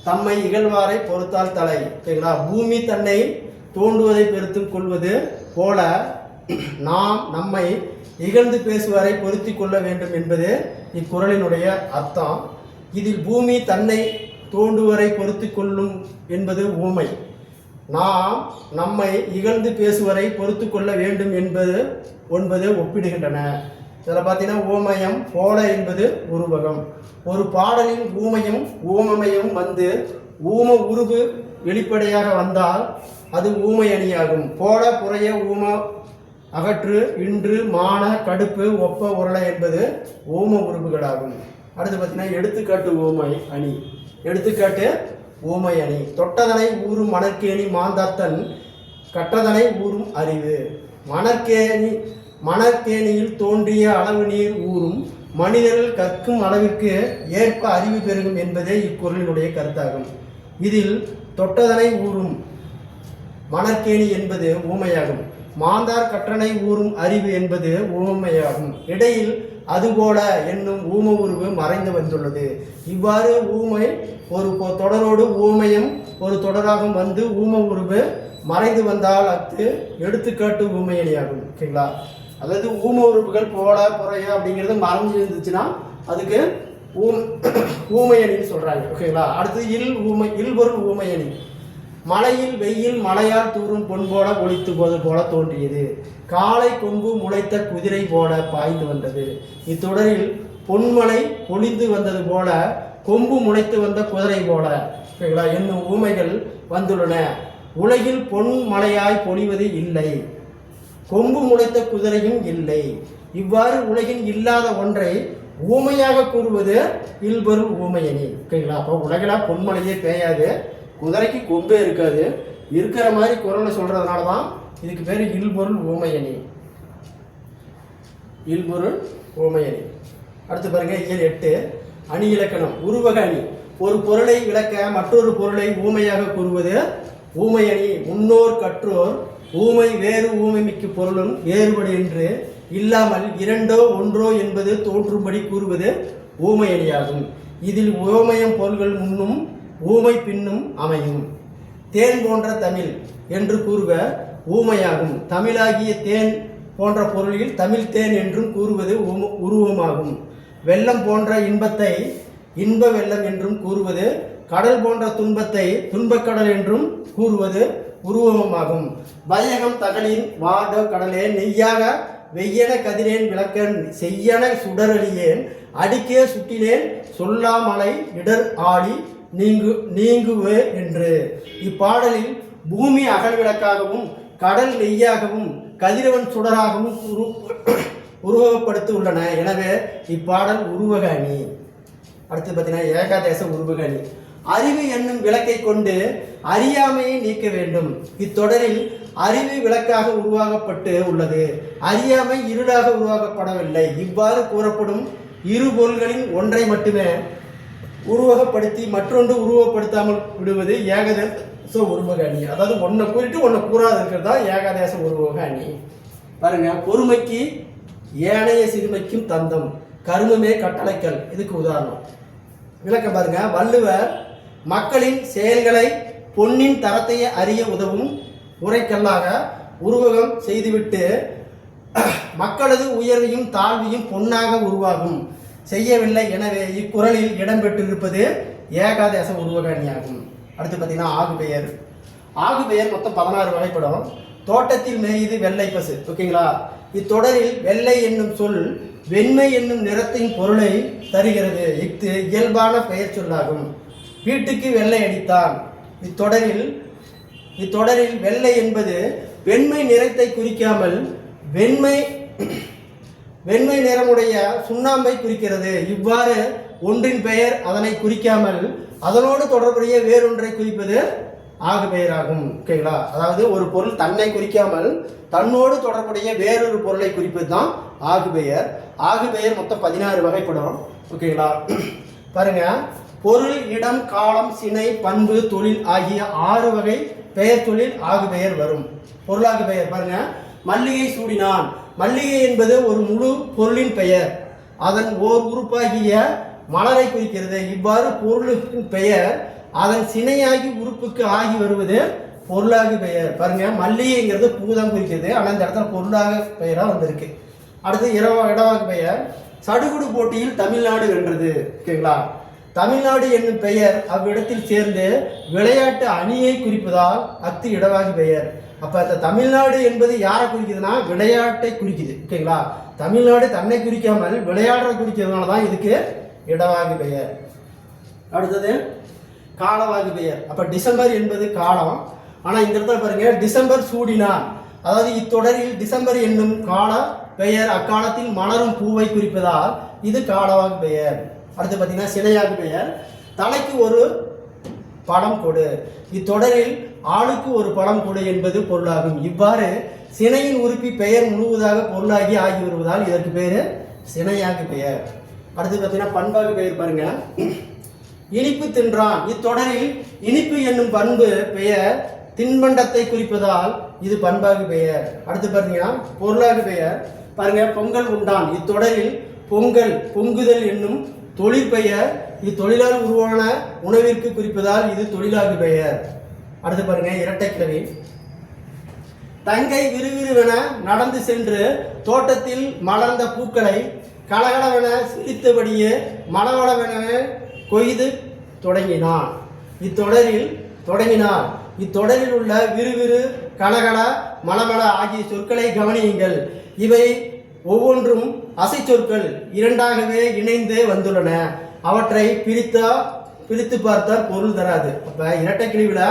தம்மை இகழ்வாரை பொறுத்தால் தலை. ஓகேங்களா? பூமி தன்னை தோண்டுவதை பெருத்தும் கொள்வது போல நாம் நம்மை இகழ்ந்து பேசுவரை பொருத்தி கொள்ள வேண்டும் என்பது இக்குறளினுடைய அர்த்தம். இதில் பூமி தன்னை தோண்டுவரை பொருத்தி கொள்ளும் என்பது ஊமை. நாம் நம்மை இகழ்ந்து பேசுவரை பொறுத்து கொள்ள வேண்டும் என்பது ஒப்பிடுகின்றன. இதில் பார்த்தீங்கன்னா ஊமயம் போல என்பது உருவகம். ஒரு பாடலின் ஊமையும் ஊமமயம் வந்து ஊம உருவு வெளிப்படையாக வந்தால் அது ஊமை அணியாகும். போல புறைய ஊம அகற்று இன்று மான கடுப்பு ஒப்ப உருளை என்பது ஊம உருவுகளாகும். அடுத்து பார்த்தீங்கன்னா எடுத்துக்காட்டு ஊமை அணி. எடுத்துக்காட்டு ஊமை அணி. தொட்டதனை ஊறும் மணற்கேணி மாந்தாத்தன் கற்றதனை ஊறும் அறிவு. மணற்கேணியில் தோன்றிய அளவு நீர் ஊறும் மனிதர்கள் கற்கும் அளவிற்கு ஏற்ப அறிவு பெருகும் என்பதே இக்குறளினுடைய கருத்தாகும். இதில் தொட்டதனை ஊறும் மணற்கேணி என்பது ஊமையாகும். மாந்தார் கற்றனை ஊறும் அறிவு என்பது ஊமையாகும். இடையில் அதுபோல என்னும் ஊம உருவு மறைந்து வந்துள்ளது. இவ்வாறு ஊமை ஒரு தொடரோடு ஊமையும் ஒரு தொடராகவும் வந்து ஊம உருவு மறைந்து வந்தால் அது எடுத்துக்காட்டு ஊமையணியாகும். ஓகேங்களா? அதாவது ஊம உறுப்புகள் போல புறைய அப்படிங்கிறது மறைஞ்சு இருந்துச்சுன்னா அதுக்கு ஊமையணின்னு சொல்றாங்க. ஓகேங்களா? அடுத்து இல்பொருள் ஊமையணி. மலையில் வெயில் மலையால் தூறும் பொன் போல ஒளித்து போது போல தோன்றியது. காலை கொம்பு முளைத்த குதிரை போல பாய்ந்து வந்தது. இத்தொடரில் பொன்மலை பொழிந்து வந்தது போல கொம்பு முளைத்து வந்த குதிரை போல ஓகேங்களா என்னும் ஊமைகள் வந்துள்ளன. உலகில் பொன் மலையாய் பொழிவது இல்லை, கொம்பு முளைத்த குதிரையும் இல்லை. இவ்வாறு உலகில் இல்லாத ஒன்றை ஊமையாக கூறுவது இல்பொருள் ஊமையணி. ஓகேங்களா? அப்போ உலகில் பொன்மலையே பெய்யாது, குதிரைக்கு கொம்பே இருக்காது, இருக்கிற மாதிரி குரலை சொல்றதுனால தான் இதுக்கு பேர் இல்பொருள் ஊமையணி. இல்பொருள் ஊமையணி. அடுத்து பாருங்க இயல் 8 அணி இலக்கணம். உருவக அணி. ஒரு பொருளை விளக்க மற்றொரு பொருளை ஊமையாக கூறுவது ஊமையணி. முன்னோர் கற்றோர் ஊமை வேறு ஊமைமிக்கு பொருளும் வேறுபடு என்று இல்லாமல் இரண்டோ ஒன்றோ என்பது தோன்றும்படி கூறுவது ஊமையணியாகும். இதில் ஊமையம் பொருள்கள் முன்னும் ஊமை பின்னும் அமையும். தேன் போன்ற தமிழ் என்று கூறுவ ஊமையாகும். தமிழாகிய தேன் போன்ற பொருளில் தமிழ் தேன் என்றும் கூறுவது உருவமாகும். வெள்ளம் போன்ற இன்பத்தை இன்ப வெள்ளம் என்றும் கூறுவது, கடல் போன்ற துன்பத்தை துன்பக்கடல் என்றும் கூறுவது உருவமாகும். வையகம் தகலின் வாட கடலே நெய்யாக வெய்யன கதிரேன் விளக்கன் செய்யன சுடரடியேன் அடிக்கே சுட்டினேன் சொல்லாமலை இடர் ஆடி நீங்குவே என்று. இப்பாடலில் பூமி அகல் விளக்காகவும் கடல் நெய்யாகவும் கதிரவன் சுடராகவும் உருவகப்படுத்தி உள்ளன. எனவே இப்பாடல் உருவக அணி. அடுத்து பார்த்தீங்கன்னா ஏகாதேச உருவக அணி. அறிவு என்னும் விளக்கை கொண்டு அறியாமையை நீக்க வேண்டும். இத்தொடரில் அறிவு விளக்காக உருவாக்கப்பட்டு உள்ளது. அறியாமை இருளாக உருவாக்கப்படவில்லை. இவ்வாறு கூறப்படும் இரு பொருள்களின் ஒன்றை மட்டுமே உருவகப்படுத்தி மற்றொன்று உருவப்படுத்தாமல் விடுவது ஏகதேச உருவக அணி. அதாவது ஒன்றை கூறிட்டு ஒன்றை கூறாது இருக்கிறது தான் ஏகாதேச உருவக அணி. பாருங்க, பொறுமைக்கு ஏனைய சிறுமைக்கும் தந்தம், கருமமே கட்டளைக்கல். இதுக்கு உதாரணம் விளக்கம் பாருங்க. வள்ளுவர் மக்களின் செயல்களை பொன்னின் தரத்தை அறிய உதவும் உரைக்கல்லாக உருவகம் செய்துவிட்டு மக்களது உயர்வையும் தாழ்வையும் பொன்னாக உருவாகும் செய்யவில்லை. எனவே இக்குறளில் இடம்பெற்றிருப்பது ஏகாதேச உருவக அணியாகும். அடுத்து பார்த்தீங்கன்னா ஆகுபெயர். ஆகுபெயர் மொத்தம் 16 வகைப்படும். தோட்டத்தில் மேயுது வெள்ளை பசு. ஓகேங்களா? இத்தொடரில் வெள்ளை என்னும் சொல் வெண்மை என்னும் நிறத்தின் பொருளை தருகிறது. இஃது இயல்பான பெயர் சொல்லாகும். வீட்டுக்கு வெள்ளை அடித்தான். இத்தொடரில் வெள்ளை என்பது வெண்மை நிறத்தை குறிக்காமல் வெண்மை நிறமுடைய சுண்ணாம்பை குறிக்கிறது. இவ்வாறு ஒன்றின் பெயர் அதனை குறிக்காமல் அதனோடு தொடர்புடைய வேறொன்றை குறிப்பது ஆகு பெயராகும். ஓகேங்களா? அதாவது ஒரு பொருள் தன்னை குறிக்காமல் தன்னோடு தொடர்புடைய வேறொரு பொருளை குறிப்பது தான் ஆகு பெயர். ஆகு பெயர் மொத்தம் 16 வகைப்படும். ஓகேங்களா? பாருங்க, பொருள், இடம், காலம், சினை, பண்பு, தொழில் ஆகிய 6 வகை பெயர் தொழில் ஆகு பெயர் வரும். பொருளாகு பெயர் பாருங்க. மல்லிகை சூடினான். மல்லிகை என்பது ஒரு முழு பொருளின் பெயர். அதன் ஓர் உறுப்பாகிய மலரை குறிக்கிறது. இவ்வாறு பொருளின் பெயர் அதன் சினையாகி உறுப்புக்கு ஆகி வருவது பொருளாகு பெயர். பாருங்க, மல்லிகைங்கிறது பூதான் குறிக்கிறது, ஆனால் இந்த இடத்துல பொருளாக பெயரா வந்திருக்கு. அடுத்து இடவாகு பெயர். சடுகுடு போட்டியில் தமிழ்நாடு வென்றது. ஓகேங்களா? தமிழ்நாடு என்னும் பெயர் அவ்விடத்தில் சேர்ந்து விளையாட்டு அணியை குறிப்பதால் அத்து இடவாகு பெயர். அப்ப இந்த தமிழ்நாடு என்பது யாரை குறிக்குதுன்னா விளையாட்டை குறிக்குது. ஓகேங்களா? தமிழ்நாடு தன்னை குறிக்காமல் விளையாடுற குறிக்கிறதுனால தான் இதுக்கு இடவாகு பெயர். அடுத்தது காலவாகு பெயர். அப்ப டிசம்பர் என்பது காலம், ஆனா இந்த இடத்துல பாருங்க டிசம்பர் சூடினான். அதாவது இத்தொடரில் டிசம்பர் என்னும் கால பெயர் அக்காலத்தில் மலரும் பூவை குறிப்பதால் இது காலவாகு பெயர். அடுத்து பார்த்தீங்கன்னா சினையாகு பெயர். தலைக்கு ஒரு பழம் கொடு. இத்தொடரில் ஆளுக்கு ஒரு பழம் கொடு என்பது பொருளாகும். இவ்வாறு சினையின் உறுப்பி பெயர் முழுவதாக பொருளாகி ஆகி வருவதால் இதற்கு பெயர் சினையாகு பெயர். அடுத்து பார்த்தீங்கன்னா பண்பாகு பெயர். பாருங்க, இனிப்பு தின்றான். இத்தொடரில் இனிப்பு என்னும் பண்பு பெயர் தின்பண்டத்தை குறிப்பதால் இது பண்பாகு பெயர். அடுத்து பார்த்தீங்கன்னா பொருளாகு பெயர். பாருங்க, பொங்கல் உண்டான். இத்தொடரில் பொங்கல் பொங்குதல் என்னும் தொழிற்பெயர் இத்தொழிலால் உருவான உணவிற்கு குறிப்பதால் இது தொழிலாகு பெயர். அடுத்து பாருங்க இரட்டை கிளவி. தங்கை விறுவிறுவென நடந்து சென்று தோட்டத்தில் மலர்ந்த பூக்களை கலகலவென சிரித்தபடியே மலவளவென கொய்து தொடங்கினான். இத்தொடரில் உள்ள விறுவிறு, கலகல, மலமல ஆகிய சொற்களை கவனியுங்கள். இவை ஒவ்வொன்றும் அசை சொற்கள் இரண்டாகவே இணைந்து வந்துள்ளன. அவற்றை பிரித்து பார்த்தால் பொருள் தராது. அப்ப இரட்டை கிளவில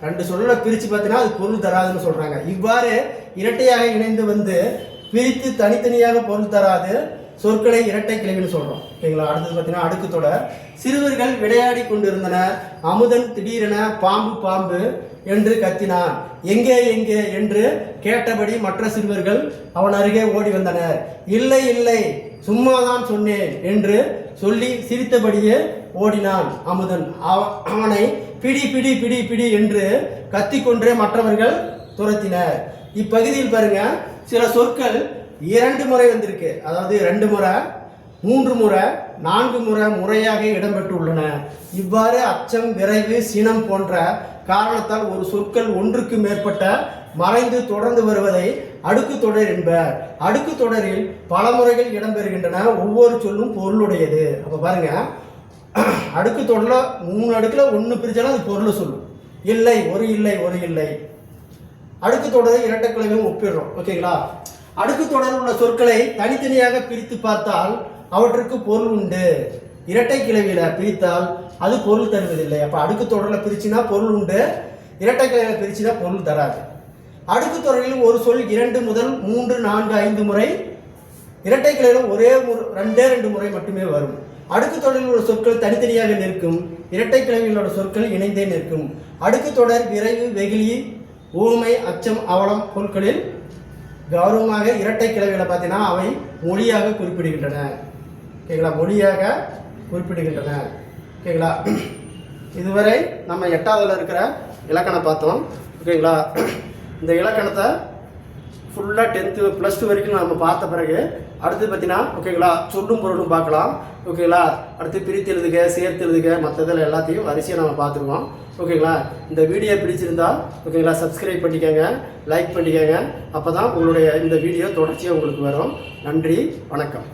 2 சொல்ல பிரித்து பார்த்தீங்கன்னா அது பொருள் தராதுன்னு சொல்றாங்க. இவ்வாறு இரட்டையாக இணைந்து வந்து பிரித்து தனித்தனியாக பொருள் தராது சொற்களை இரட்டை கிளவின்னு சொல்றோம். ஓகேங்களா? அடுத்தது பார்த்தீங்கன்னா அடுக்கு தொடர். சிறுவர்கள் விளையாடி கொண்டிருந்தனர். அமுதன் திடீரென பாம்பு பாம்பு என்று கத்தினான். எங்கே எங்கே என்று கேட்டபடி மற்ற சிறுவர்கள் அவன் அருகே ஓடி வந்தனர். இல்லை இல்லை, சும்மாதான் சொன்னேன் என்று சொல்லி சிரித்தபடியே ஓடினான் அமுதன். அவனை பிடி பிடி பிடி பிடி என்று கத்திக்கொன்றே மற்றவர்கள் துரத்தினர். இப்பகுதியில் பாருங்க சில சொற்கள் 2 முறை வந்திருக்கு. அதாவது 2 முறை, 3 முறை, 4 முறை முறையாக இடம்பெற்றுள்ளன. இவ்வாறு அச்சம், விரைவு, சினம் போன்ற காரணத்தால் ஒரு சொற்கள் ஒன்றுக்கு மேற்பட்ட மறைந்து தொடர்ந்து வருவதை அடுக்கு தொடர் என்பர். அடுக்கு தொடரில் பல முறைகள் இடம்பெறுகின்றன. ஒவ்வொரு சொல்லும் பொருளுடையது. அப்ப பாருங்க, அடுக்கு தொடர்ல 3 அடுக்குல 1 பிரிச்சாலும் அது பொருள் சொல்லும். இல்லை, ஒரு இல்லை, ஒரு இல்லை. அடுக்கு தொடரை இரட்டை கிளவியும் ஒப்பிடுறோம். ஓகேங்களா? அடுக்கு தொடர் உள்ள சொற்களை தனித்தனியாக பிரித்து பார்த்தால் அவற்றுக்கு பொருள் உண்டு. இரட்டை கிளவியில பிரித்தால் அது பொருள் தருவதில்லை. அப்ப அடுக்கு தொடர்ல பிரிச்சுனா பொருள் உண்டு, இரட்டை கிளவியில பிரிச்சுனா பொருள் தராது. அடுக்கு தொடரில் ஒரு சொல் 2 முதல் 3, 4, 5 முறை, இரட்டை கிளையில் ஒரே 2 முறை மட்டுமே வரும். அடுக்கு தொடரில் உள்ள சொற்கள் தனித்தனியாக நிற்கும். இரட்டை கிளையில் உள்ள சொற்கள் இணைந்தே நிற்கும். அடுக்கு தொடர் விரைவு, வெகுளி, ஊமை, அச்சம், அவலம் பொருட்களில் கௌரவமாக இரட்டை கிளைகளை பார்த்தீங்கன்னா அவை மொழியாக குறிப்பிடுகின்றன. ஓகேங்களா? மொழியாக குறிப்பிடுகின்றன. ஓகேங்களா? இதுவரை நம்ம 8வதுல இருக்கிற இலக்கணம் பார்த்தோம். ஓகேங்களா? இந்த இலக்கணத்தை ஃபுல்லாக 10th +2 வரைக்கும் நம்ம பார்த்த பிறகு அடுத்து பார்த்தீங்கன்னா ஓகேங்களா சொல்லும் பொருளும் பார்க்கலாம். ஓகேங்களா? அடுத்து பிரித்து எழுதுக, சேர்த்து எழுதுக, மற்றதில் எல்லாத்தையும் வரிசையாக நம்ம பார்த்துருவோம். ஓகேங்களா? இந்த வீடியோ பிடிச்சிருந்தா ஓகேங்களா சப்ஸ்கிரைப் பண்ணிக்கோங்க, லைக் பண்ணிக்கோங்க. அப்போ தான் உங்களுடைய இந்த வீடியோ தொடர்ச்சியாக உங்களுக்கு வரும். நன்றி, வணக்கம்.